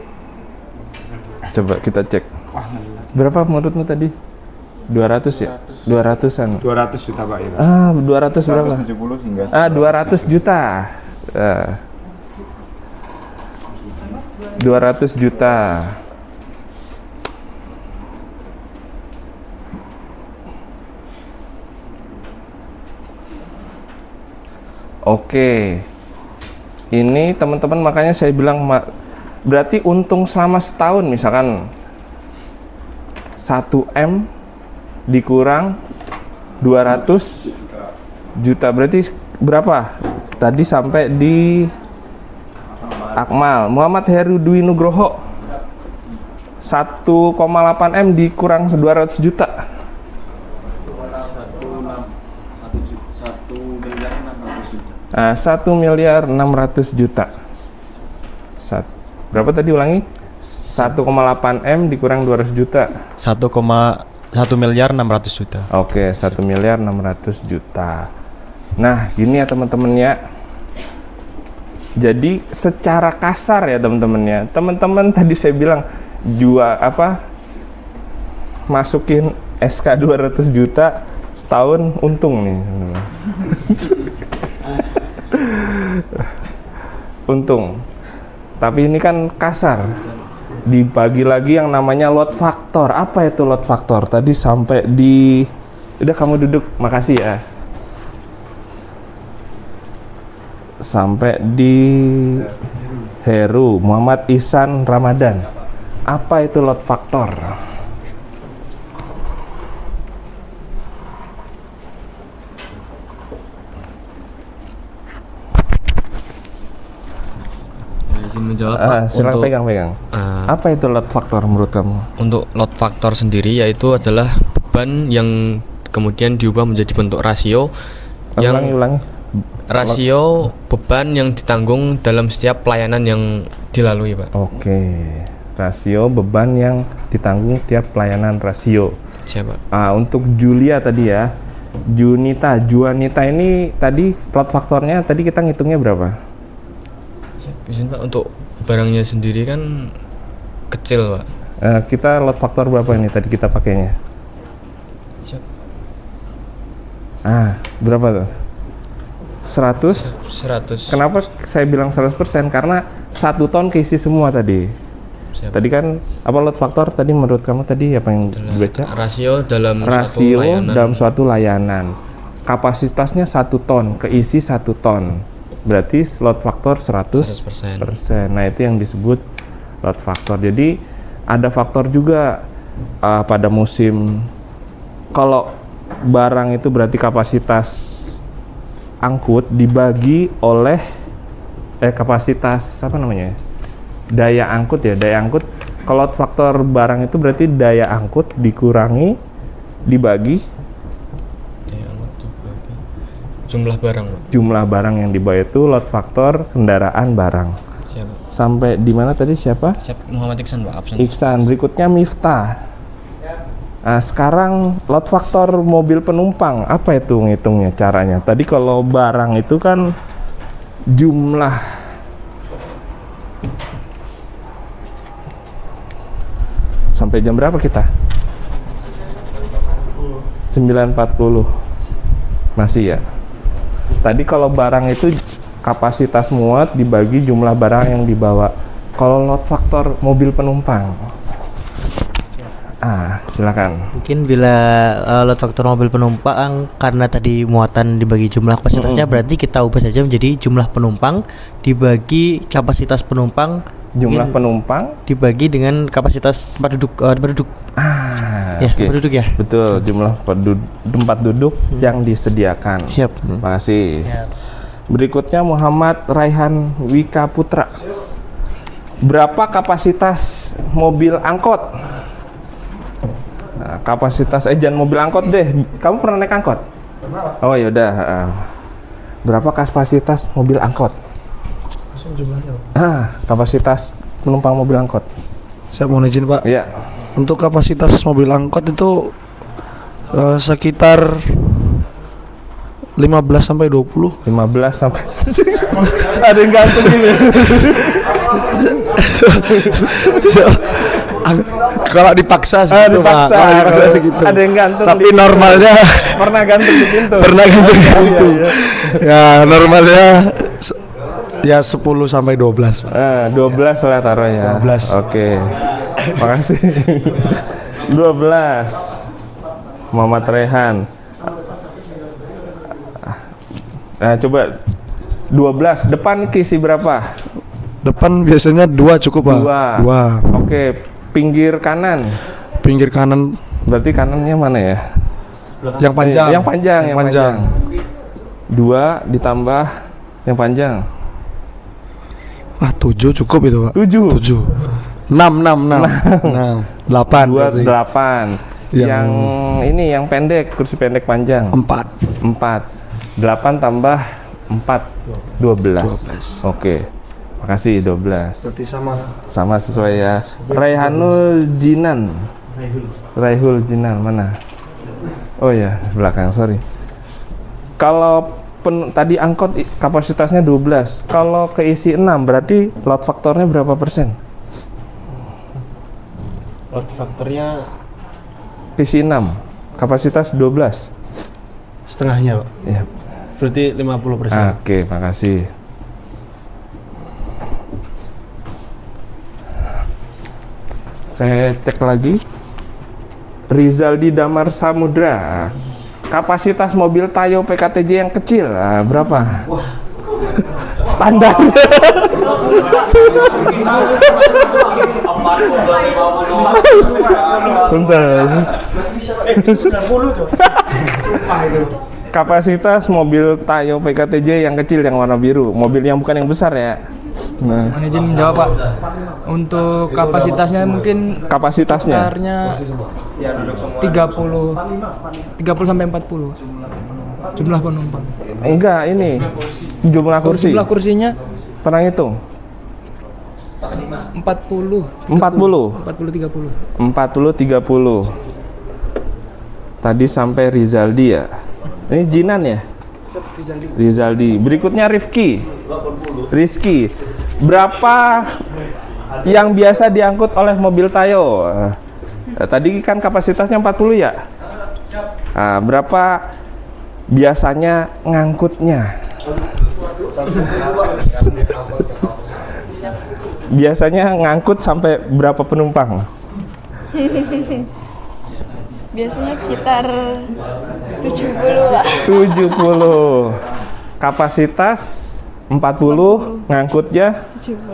Coba kita cek. Berapa menurutmu tadi? 200 ya? 200-an. 200 juta Pak ya. 200 berapa? 170 hingga 200 juta. 200 juta. Oke. Ini teman-teman makanya saya bilang berarti untung selama setahun misalkan 1M dikurang 200 juta berarti berapa? Tadi sampai di Akmal Muhammad Heru Dwi Nugroho 1,8M dikurang 200 juta 1.600.000.000 juta. Berapa tadi ulangi? 1,8M dikurang 200 juta. 1.600.000.000. Oke, 1.600.000.000. Nah, gini ya teman-teman ya. Jadi secara kasar ya teman-teman ya. Teman-teman tadi saya bilang masukin SK 200 juta setahun untung nih. Untung. Tapi ini kan kasar. Dibagi lagi yang namanya load factor. Apa itu load factor? Tadi sampai di udah kamu duduk, makasih ya. Sampai di Heru Muhammad Ihsan Ramadan. Apa itu load factor? Izin menjawab silakan pegang. Apa itu load factor menurut kamu? Untuk load factor sendiri yaitu adalah beban yang kemudian diubah menjadi bentuk rasio rasio beban yang ditanggung dalam setiap pelayanan yang dilalui, Pak. Oke. Rasio beban yang ditanggung tiap pelayanan rasio. Siapa? Untuk Julia tadi ya. Juanita ini tadi load faktornya tadi kita ngitungnya berapa? Izin Pak, untuk barangnya sendiri kan kecil Pak. Kita load faktor berapa ini tadi kita pakainya? Siap. Berapa tuh? 100. Kenapa saya bilang 100%? Karena 1 ton keisi semua tadi. Siap. Tadi kan apa load factor tadi menurut kamu tadi apa yang dibaca? Rasio dalam suatu layanan. Kapasitasnya 1 ton, keisi 1 ton. Berarti load factor 100%. Nah, itu yang disebut load factor. Jadi ada faktor juga pada musim kalau barang itu berarti kapasitas angkut dibagi oleh kapasitas daya angkut ya. Daya angkut kalau load faktor barang itu berarti daya angkut dikurangi dibagi jumlah barang yang dibawa itu load faktor kendaraan barang. Siapa? Sampai di mana tadi siapa? Muhammad Iksan Pak, absen. Iksan. Berikutnya Miftah. Sekarang load faktor mobil penumpang apa itu ngitungnya caranya? Tadi kalau barang itu kan jumlah sampai jam berapa kita? 9.40 masih ya. Tadi kalau barang itu kapasitas muat dibagi jumlah barang yang dibawa. Kalau load faktor mobil penumpang Silakan. Mungkin bila load factor mobil penumpang karena tadi muatan dibagi jumlah kapasitasnya, berarti kita ubah saja menjadi jumlah penumpang dibagi kapasitas penumpang, jumlah penumpang dibagi dengan kapasitas tempat duduk. Ya, Oke. tempat duduk ya. Betul, jumlah tempat duduk yang disediakan. Siap. Terima kasih. Berikutnya Muhammad Raihan Wika Putra. Berapa kapasitas mobil angkot? Nah, kapasitas jangan mobil angkot deh. Kamu pernah naik angkot? Pernah. Oh yaudah. Berapa kapasitas mobil angkot? Kapasitas penumpang mobil angkot. Saya mohon izin Pak. Iya. Untuk kapasitas mobil angkot itu sekitar 15 sampai 20. 15 sampai ada yang gantung gitu. Kalau dipaksa segitu Pak. Kalau dipaksa segitu. Ada yang gantung. Tapi normalnya pernah gantung di pintu. Pernah gantung di pintu. Ya, normalnya ya 10 sampai 12. 12 lah taruhnya. 12. Oke. Makasih. 12. Muhammad Rehan. Nah, coba 12. Depan kisi berapa? Depan biasanya 2 cukup Pak. 2. Oke. Pinggir kanan. Pinggir kanan. Berarti kanannya mana ya? Yang panjang. Yang panjang. 2 ditambah yang panjang. 7 cukup itu Pak. 7. 6. 8. 2, 8. Yang ini yang pendek, kursi pendek panjang. 4. 8 tambah 4. 12. Oke. Makasih 12. Berarti Sama sesuai ya. Raihanul Jinan. Raihul Jinan mana? Oh ya, belakang, sorry. Kalau tadi angkot kapasitasnya 12. Kalau keisi 6 berarti load faktornya berapa persen? Load faktornya Keisi 6. Kapasitas 12. setengahnya Pak. Ya. Berarti 50%. Oke, makasih. Saya cek lagi. Rizaldi Damar Samudra. Kapasitas mobil Tayo PKTJ yang kecil berapa? Standar. Bentar. Kapasitas mobil Tayo PKTJ yang kecil yang warna biru, mobil yang bukan yang besar ya. Nah, Mohon izin menjawab Pak. Untuk kapasitasnya mungkin sekitarnya 30 sampai 40 jumlah penumpang. Enggak, ini jumlah kursi. Jumlah kursinya pernah hitung? 40 30. Tadi sampai Rizaldi ya. Ini Jinan ya? Rizaldi. Berikutnya Rizky. Berapa yang biasa diangkut oleh mobil Tayo? Tadi kan kapasitasnya 40 ya? Berapa biasanya ngangkutnya? Biasanya ngangkut sampai berapa penumpang? Biasanya sekitar 70 Pak. 70. Kapasitas 40, ngangkutnya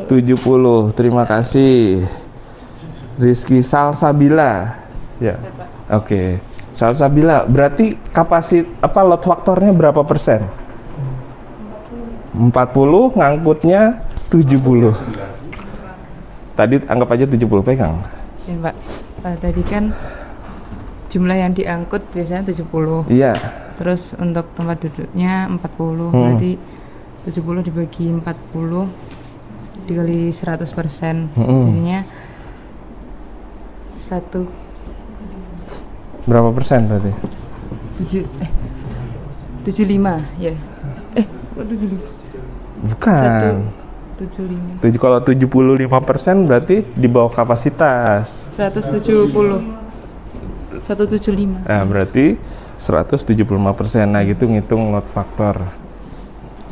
70. Terima kasih. Rizky Salsabila. Ya. Oke. Salsabila, berarti load faktornya berapa persen? 40, ngangkutnya 70. Tadi anggap aja 70, pegang. Ya, Pak. Tadi kan jumlah yang diangkut biasanya 70. Iya. Terus untuk tempat duduknya 40. Berarti 70 dibagi 40 dikali 100%. Jadinya berapa persen berarti? 75 ya. Kok 75? Bukan. 75. Kalau 75% berarti di bawah kapasitas. 175. Nah, berarti 175%. Nah, gitu ngitung load factor.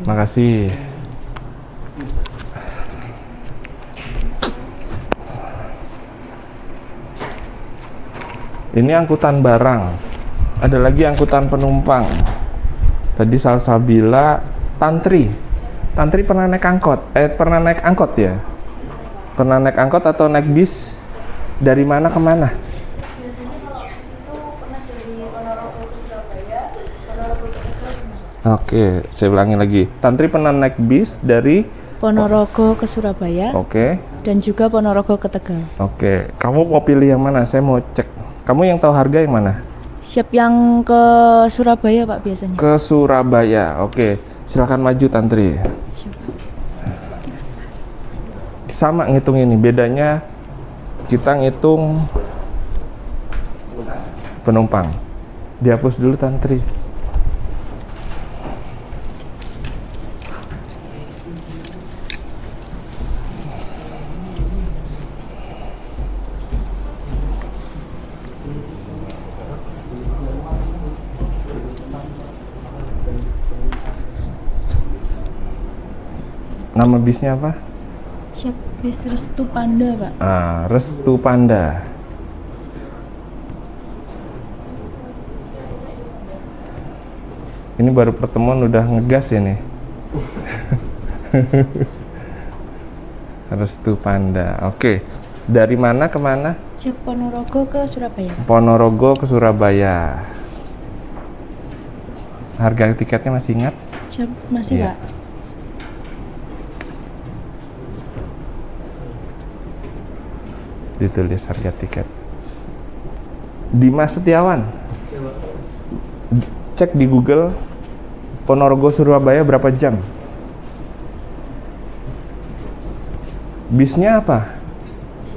Makasih. Ini angkutan barang. Ada lagi angkutan penumpang. Tadi Salsabila, Tantri. Tantri pernah naik angkot? Pernah naik angkot ya? Pernah naik angkot atau naik bis? Dari mana ke mana? Biasanya kalau bis itu pernah dari Ponorogo ke Surabaya, Ponorogo ke Surabaya. Oke, saya ulangi lagi. Tantri pernah naik bis dari Ponorogo ke Surabaya. Oke. Dan juga Ponorogo ke Tegal. Oke, kamu mau pilih yang mana? Saya mau cek. Kamu yang tahu harga yang mana? Siap yang ke Surabaya Pak biasanya. Ke Surabaya. Oke, silakan maju Tantri. Sama ngitung ini, bedanya kita ngitung penumpang. Dihapus dulu Tantri. Nama bisnya apa? Siap bis Restu Panda Pak. Restu Panda. Ini baru pertemuan udah ngegas ini. Restu Panda. Oke. Dari mana ke mana? Siap Ponorogo ke Surabaya. Ponorogo ke Surabaya. Harga tiketnya masih ingat? Siap masih Iya. Pak. Ditulis harga tiket. Dimas Setiawan. Cek di Google Ponorogo Surabaya berapa jam? Bisnya apa?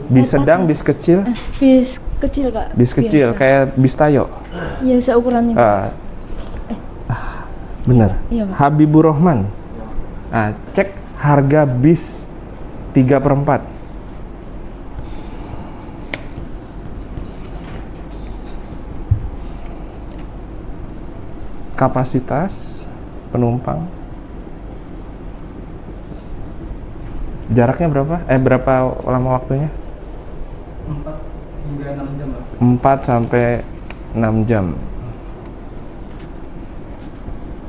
Bis sedang, bis kecil? Bis kecil Pak. Bis kecil, Biasa. kayak bis Tayo. Ya seukuran itu. Bener. Iya, Pak. Habibur Rahman. Cek harga bis 3/4. Kapasitas penumpang. Jaraknya berapa? Berapa lama waktunya? 4 hingga 6 jam Pak. 4 sampai 6 jam.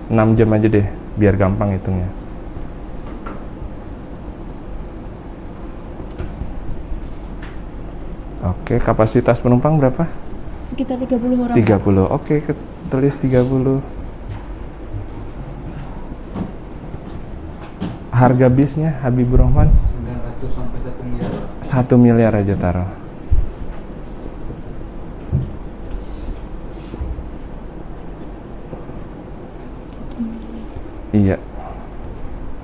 6 jam aja deh, biar gampang hitungnya. Oke, kapasitas penumpang berapa? Sekitar 30 orang. 30. Oke, tulis 30. Harga bisnya Habibur Rahman 900 sampai 1 miliar. 1 miliar aja taruh. Iya.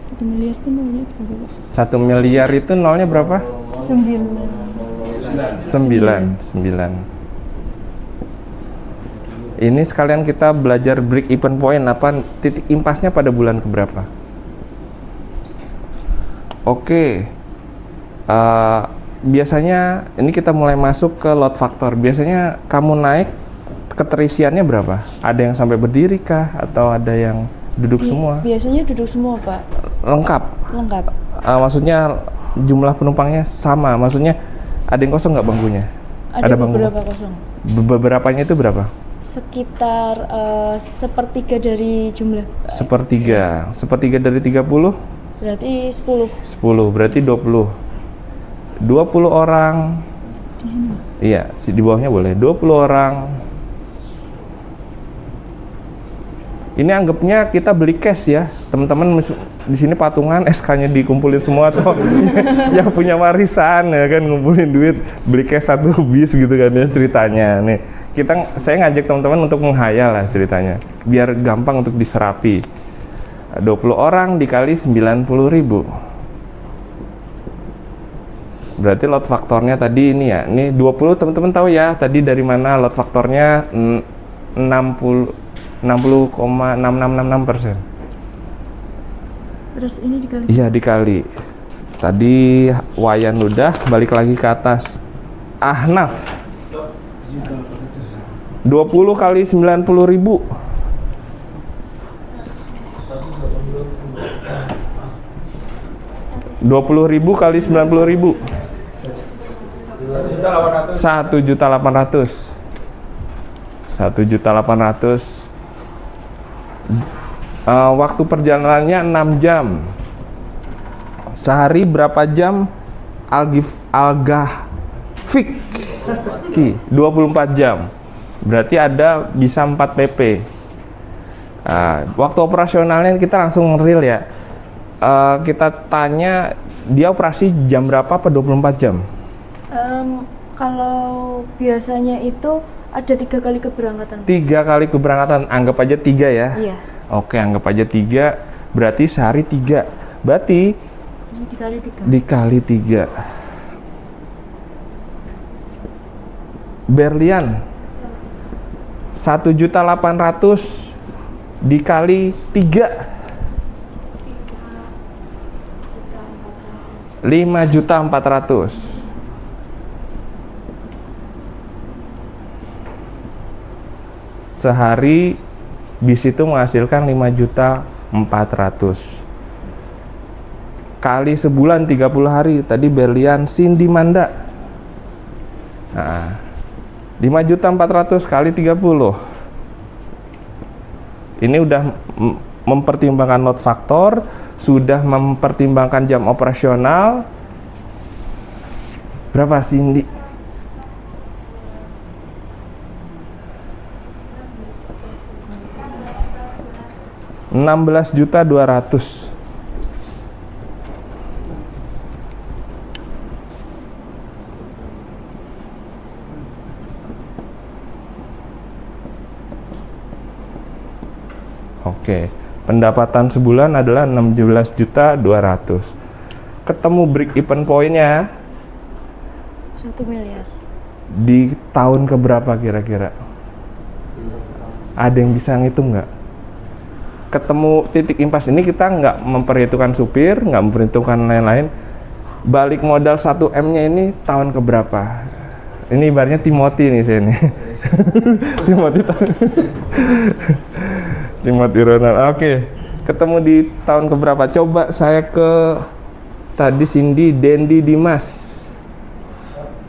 1 miliar itu nolnya berapa Pak? 1 miliar itu nolnya berapa? 9. Ini sekalian kita belajar break even point, apa titik impasnya pada bulan keberapa? Oke. Biasanya ini kita mulai masuk ke load factor. Biasanya kamu naik keterisiannya berapa? Ada yang sampai berdiri kah atau ada yang duduk semua? Biasanya duduk semua Pak. Lengkap. Lengkap. Maksudnya jumlah penumpangnya sama. Maksudnya ada yang kosong nggak bangkunya? Ada bangku? beberapa kosong. Beberapanya itu berapa? Sekitar sepertiga dari jumlah. Sepertiga dari 30? Berarti 10. 10, berarti 20. 20 orang. Di sini. Iya, di bawahnya boleh. 20 orang. Ini anggapnya kita beli cash ya, teman-teman. Di sini patungan, SK-nya dikumpulin semua tuh. Yang punya warisan ya kan, ngumpulin duit, beli cash 1 bis gitu kan ya ceritanya. Nih, saya ngajak teman-teman untuk menghayal lah ceritanya, biar gampang untuk diserapi. 20 orang dikali 90.000. Berarti load faktornya tadi ini ya. Ini 20 teman-teman tahu ya, tadi dari mana load faktornya 60,6666%. Terus ini dikali. Iya, dikali. Tadi Wayan udah, balik lagi ke atas. Ahnaf. 20 kali 90.000. 20.000 kali 90.000. 1.800.000. 1.800.000. Waktu perjalanannya 6 jam. Sehari berapa jam? Algafik 24 jam. Berarti ada bisa 4 pp. Waktu operasionalnya kita langsung real ya. Kita tanya dia operasi jam berapa apa 24 jam? Kalau biasanya itu ada 3 kali keberangkatan. 3 kali keberangkatan, anggap aja 3 ya. Iya. Oke, anggap aja 3, berarti sehari 3. Berarti dikali 3. Berlian 1.800.000 dikali 3, 5.400.000. Sehari bis itu menghasilkan 5.400.000. Kali sebulan 30 hari, tadi Berlian Cindy Manda. 5.400.000 kali 30. Ini udah mempertimbangkan load factor, sudah mempertimbangkan jam operasional. Berapa Cindy? $16.200.000. Oke, pendapatan sebulan adalah 16.200.000. Ketemu break even point-nya 1 miliar. Di tahun keberapa kira-kira? Ada yang bisa ngitung nggak? Ketemu titik impas ini kita nggak memperhitungkan supir, nggak memperhitungkan lain-lain. Balik modal 1M-nya ini tahun keberapa? Ini ibaratnya Timothy nih saya nih. Timothy Ronald. Oke, ketemu di tahun keberapa? Coba saya ke tadi Cindy, Dendi, Dimas.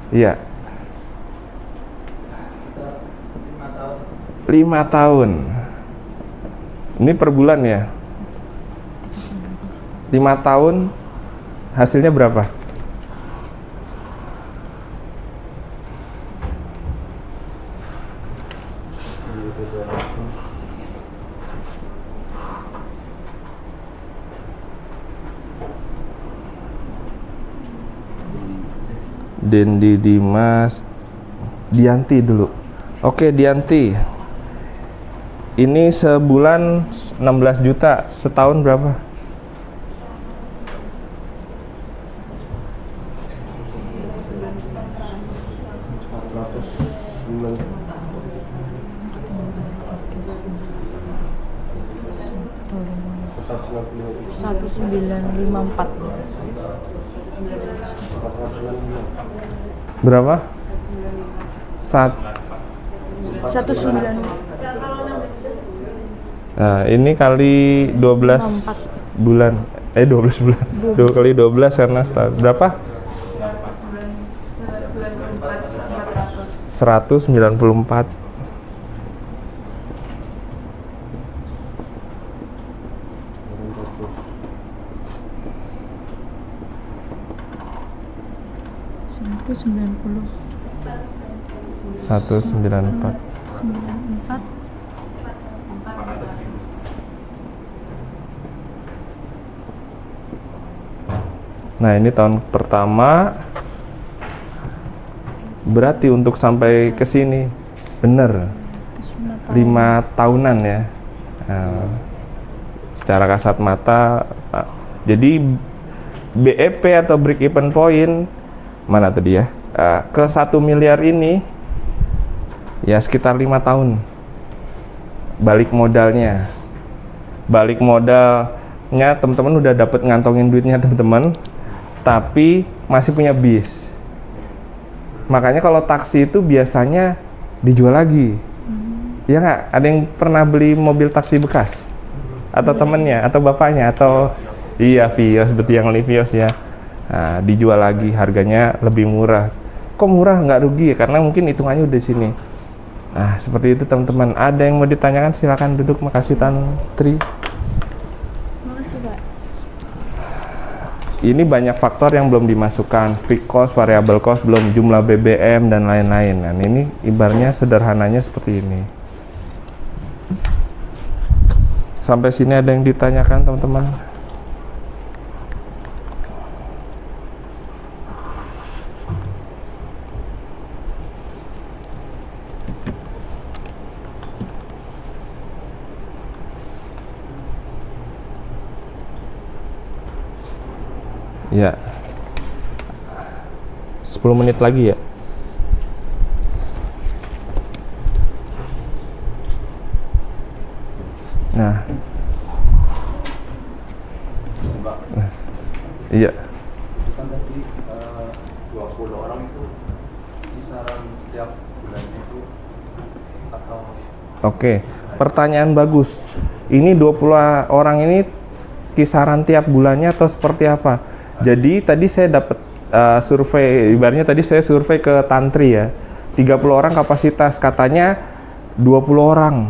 Iya. 5 tahun. Ini per bulan ya. 5 tahun hasilnya berapa? Dendi, Dimas, Dianti dulu. Oke, Dianti. Ini sebulan 16 juta, setahun berapa? Berapa? 195. Nah, ini kali 12 bulan. 12 bulan. 2 kali 12 karena start. Berapa? 194. Satu sembilan empat. Nah, ini tahun pertama. Berarti untuk sampai ke sini bener 5 tahunan ya. Secara kasat mata. Jadi BEP atau break even point mana tadi ya? Ke 1 miliar ini ya sekitar 5 tahun. Balik modalnya teman-teman udah dapat ngantongin duitnya teman-teman, tapi masih punya bis. Makanya kalau taksi itu biasanya dijual lagi. Ya nggak? Ada yang pernah beli mobil taksi bekas? Atau temennya, atau bapaknya, atau iya Vios, betul yang beli Vios ya. Nah, dijual lagi, harganya lebih murah. Kok murah? Nggak rugi ya? Karena mungkin hitungannya udah di sini. Nah, seperti itu teman-teman. Ada yang mau ditanyakan silakan duduk. Makasih Tantri. Makasih Pak. Ini banyak faktor yang belum dimasukkan, fixed cost, variable cost, belum jumlah BBM dan lain-lain. Nah, ini ibaratnya sederhananya seperti ini. Sampai sini ada yang ditanyakan teman-teman? Ya, 10 menit lagi ya. Nah, iya. Pesan tadi 20 orang itu kisaran setiap bulannya itu atau? Oke, pertanyaan bagus. Ini 20 orang ini kisaran tiap bulannya atau seperti apa? Jadi tadi saya dapat survei, ibaratnya tadi saya survei ke Tantri ya. 30 orang kapasitas, katanya 20 orang.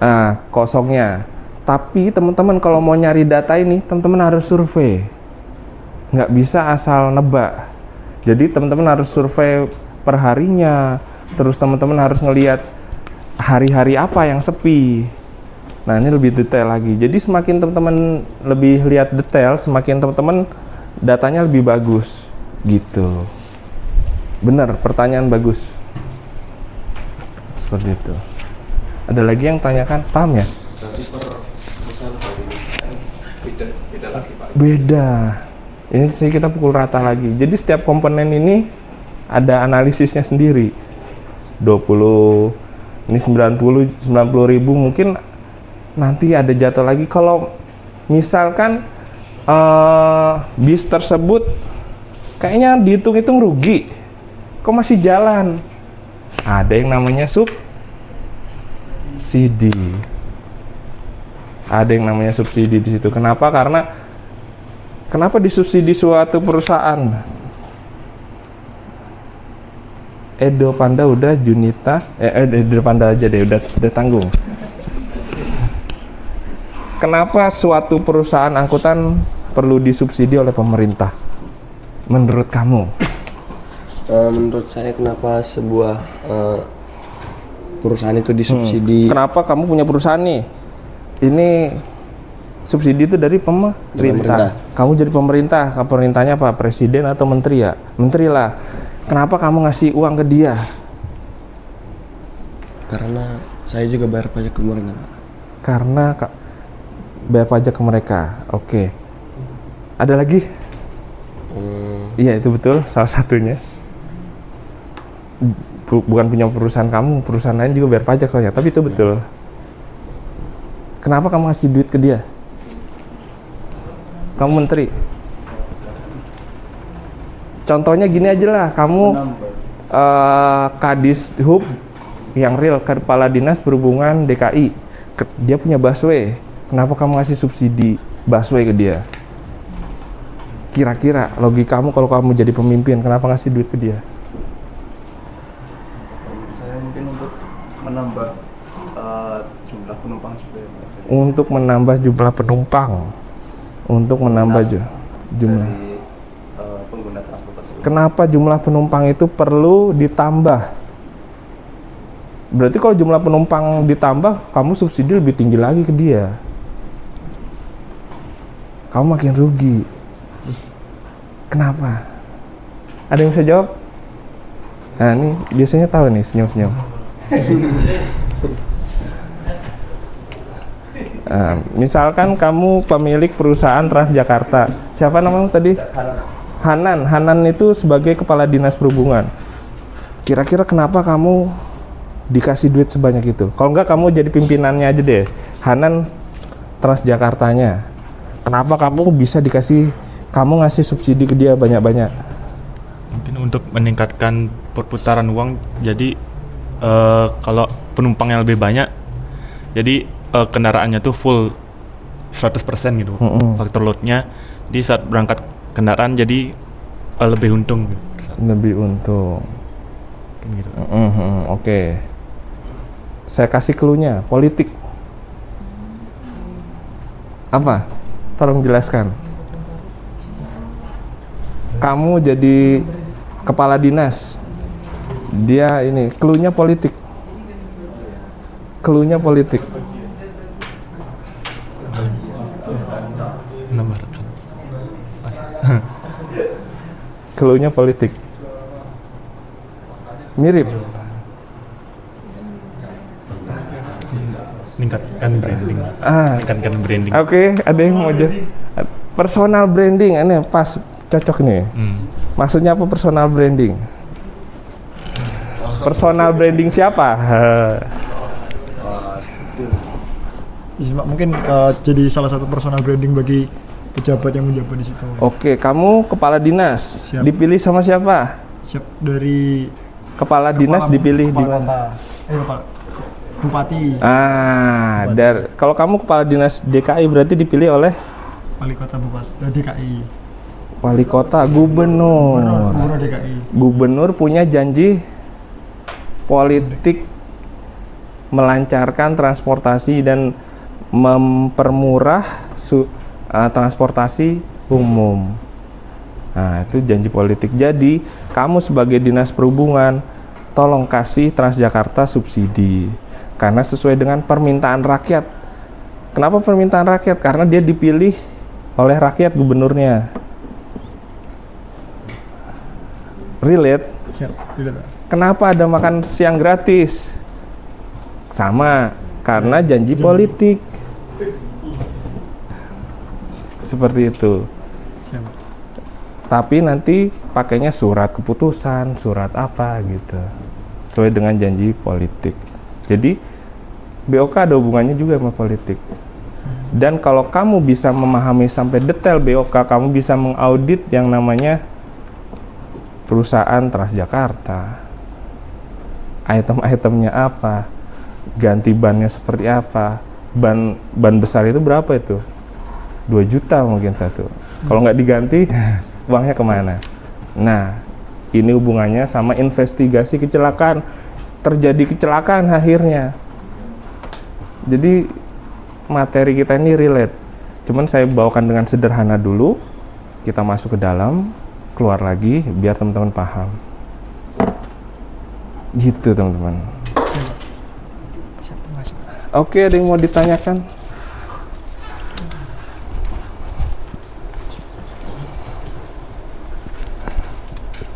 Nah, kosongnya. Tapi teman-teman kalau mau nyari data ini, teman-teman harus survei. Nggak bisa asal nebak. Jadi teman-teman harus survei per harinya. Terus teman-teman harus ngelihat hari-hari apa yang sepi. Nah, ini lebih detail lagi. Jadi semakin teman-teman lebih lihat detail, semakin teman-teman datanya lebih bagus. Gitu. Benar, pertanyaan bagus. Seperti itu. Ada lagi yang tanyakan, paham ya? Berarti per misal beda lagi Pak. Beda. Ini kita pukul rata lagi. Jadi setiap komponen ini ada analisisnya sendiri. 20, ini 90 ribu, mungkin nanti ada jatuh lagi. Kalau misalkan bis tersebut kayaknya dihitung-hitung rugi, kok masih jalan, ada yang namanya subsidi. Ada yang namanya subsidi di situ. Kenapa? Kenapa disubsidi suatu perusahaan? Edo Panda udah, Junita, Edo Panda aja deh, udah tanggung. Kenapa suatu perusahaan angkutan perlu disubsidi oleh pemerintah? Menurut kamu? Menurut saya kenapa sebuah perusahaan itu disubsidi? Kenapa kamu punya perusahaan nih? Ini subsidi itu dari pemerintah. Kamu jadi pemerintah, pemerintahnya apa? Presiden atau menteri ya? Menteri lah. Kenapa kamu ngasih uang ke dia? Karena saya juga bayar pajak ke mereka. Karena bayar pajak ke mereka. Oke. Ada lagi? Iya, itu betul, salah satunya. Bukan punya perusahaan kamu, perusahaan lain juga bayar pajak soalnya, tapi itu betul. Kenapa kamu ngasih duit ke dia? Kamu menteri. Contohnya gini aja lah, kamu Kadis Hub yang real, Kepala Dinas Perhubungan DKI, dia punya busway. Kenapa kamu ngasih subsidi busway ke dia? Kira-kira logika kamu kalau kamu jadi pemimpin, kenapa ngasih duit ke dia? Saya mungkin untuk menambah jumlah penumpang supaya untuk menambah jumlah penumpang, untuk menambah jumlah pengguna transportasi. Kenapa jumlah penumpang itu perlu ditambah? Berarti kalau jumlah penumpang ditambah, kamu subsidi lebih tinggi lagi ke dia. Kamu makin rugi. Kenapa? Ada yang bisa jawab? Nah, ini biasanya tahu nih, senyum-senyum. Nah, misalkan kamu pemilik perusahaan Transjakarta. Siapa namamu tadi? Hanan. Hanan itu sebagai kepala dinas perhubungan. Kira-kira kenapa kamu dikasih duit sebanyak itu? Kalau enggak kamu jadi pimpinannya aja deh. Hanan Transjakartanya. Kenapa kamu bisa kamu ngasih subsidi ke dia banyak-banyak? Mungkin untuk meningkatkan perputaran uang. Jadi kalau penumpang yang lebih banyak, jadi kendaraannya tuh full 100% gitu. Faktor loadnya. Jadi saat berangkat kendaraan jadi lebih untung. Lebih untung. Gitu. Oke. Saya kasih clue-nya, politik. Apa? Tolong jelaskan. Kamu jadi kepala dinas. Dia ini, clue-nya politik. Clue-nya politik. Clue-nya politik. Mirip. Meningkatkan branding. Meningkatkan branding. Oke, ada yang mau personal branding, ini pas cocok nih. Maksudnya apa personal branding? Personal branding siapa? Mungkin jadi salah satu personal branding bagi pejabat yang menjabat di situ. Oke, kamu kepala dinas. Siap. Dipilih sama siapa? Siap dari kepala dinas dipilih di mana? Bupati. Kalau kamu kepala dinas DKI berarti dipilih oleh Wali kota Bupati DKI. Wali kota, gubernur. Gubernur DKI. Gubernur punya janji politik melancarkan transportasi dan mempermurah transportasi umum. Nah, itu janji politik. Jadi, kamu sebagai Dinas Perhubungan, tolong kasih Transjakarta subsidi. Karena sesuai dengan permintaan rakyat. Kenapa permintaan rakyat? Karena dia dipilih oleh rakyat gubernurnya. Relate? Kenapa ada makan siang gratis? Sama, karena janji politik. Seperti itu. Tapi nanti pakainya surat keputusan, surat apa gitu. Sesuai dengan janji politik. Jadi BOK ada hubungannya juga sama politik. Dan kalau kamu bisa memahami sampai detail BOK, kamu bisa mengaudit yang namanya perusahaan Transjakarta. Item-itemnya apa? Ganti bannya seperti apa? Ban besar itu berapa itu? 2 juta mungkin satu. Kalau nggak diganti, uangnya kemana? Nah, ini hubungannya sama investigasi kecelakaan. Terjadi kecelakaan akhirnya. Jadi materi kita ini relate. Cuman saya bawakan dengan sederhana dulu. Kita masuk ke dalam, keluar lagi biar teman-teman paham. Gitu teman-teman. Oke, ada yang mau ditanyakan?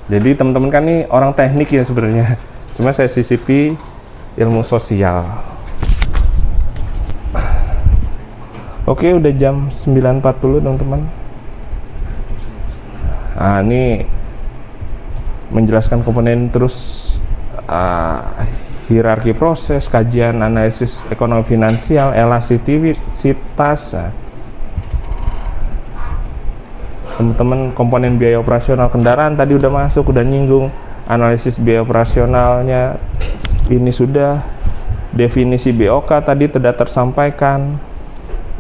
Jadi teman-teman kan nih orang teknik ya sebenarnya. Cuma saya sisipi ilmu sosial. Oke, udah jam 9.40 teman-teman. Nah, ini menjelaskan komponen terus hierarki proses, kajian analisis ekonomi finansial, elastisitas. Teman-teman komponen biaya operasional kendaraan tadi udah masuk, udah nyinggung analisis biaya operasionalnya. Ini sudah definisi BOK tadi sudah tersampaikan.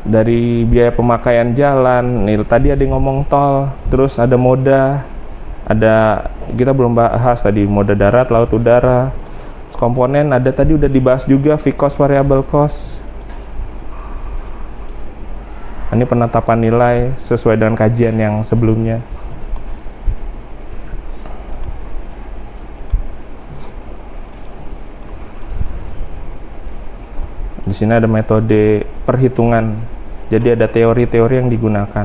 Dari biaya pemakaian jalan, nih tadi ada yang ngomong tol, terus ada moda, ada kita belum bahas tadi moda darat, laut, udara. Komponen ada tadi udah dibahas juga, fixed cost, variable cost. Ini penetapan nilai sesuai dengan kajian yang sebelumnya. Di sini ada metode perhitungan. Jadi ada teori-teori yang digunakan.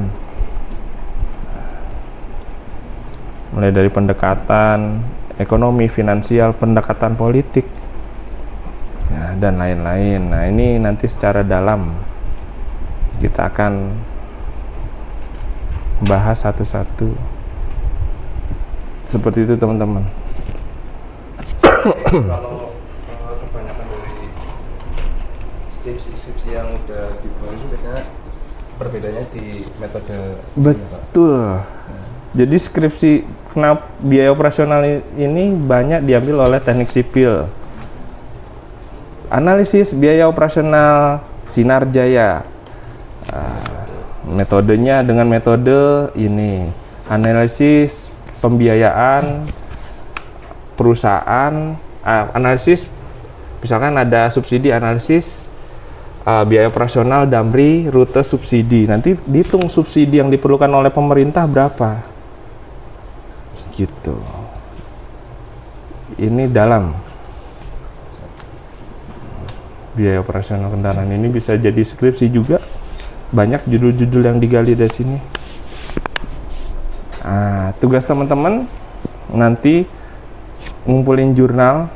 Mulai dari pendekatan ekonomi, finansial, pendekatan politik, ya, dan lain-lain. Nah, ini nanti secara dalam kita akan bahas satu-satu. Seperti itu teman-teman. Kalau kebanyakan dari skripsi yang udah dibuat itu biasanya perbedaannya di metode. Betul. Jadi skripsi kenapa biaya operasional ini banyak diambil oleh teknik sipil. Analisis biaya operasional Sinar Jaya. Metodenya dengan metode ini, analisis pembiayaan perusahaan, analisis Misalkan ada subsidi analisis, biaya operasional, Damri, rute subsidi. Nanti dihitung subsidi yang diperlukan oleh pemerintah berapa. Gitu. Ini dalam. Biaya operasional kendaraan ini bisa jadi skripsi juga. Banyak judul-judul yang digali dari sini. Tugas teman-teman nanti ngumpulin jurnal,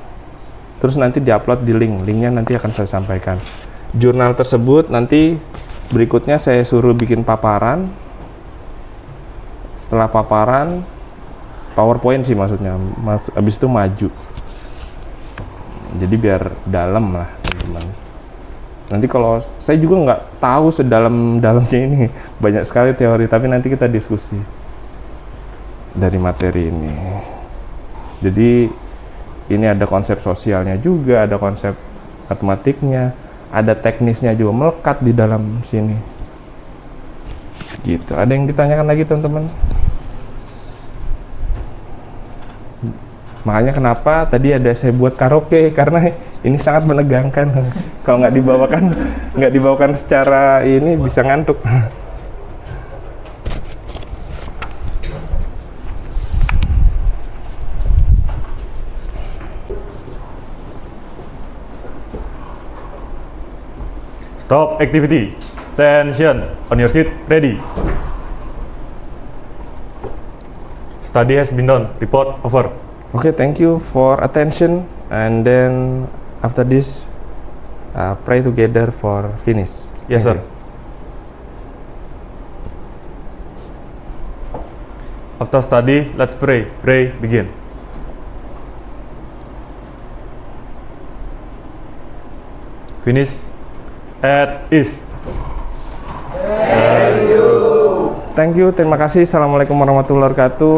terus nanti diupload di linknya nanti akan saya sampaikan. Jurnal tersebut nanti berikutnya saya suruh bikin paparan. Setelah paparan, PowerPoint sih maksudnya, habis itu maju. Jadi biar dalam lah teman-teman. Nanti kalau saya juga nggak tahu sedalam-dalamnya ini, banyak sekali teori, tapi nanti kita diskusi dari materi ini. Jadi ini ada konsep sosialnya juga, ada konsep matematiknya, ada teknisnya juga melekat di dalam sini. Gitu. Ada yang ditanyakan lagi teman-teman? Makanya kenapa tadi ada saya buat karaoke, karena ini sangat menegangkan. Kalau nggak dibawakan secara ini bisa ngantuk. Stop activity. Attention. On your seat. Ready. Study has been done. Report over. Okay, thank you for attention. And then after this, pray together for finish. Yes, sir. After study, let's pray. Pray, begin. Finish. At ease. Thank you. Terima kasih. Assalamualaikum warahmatullahi wabarakatuh.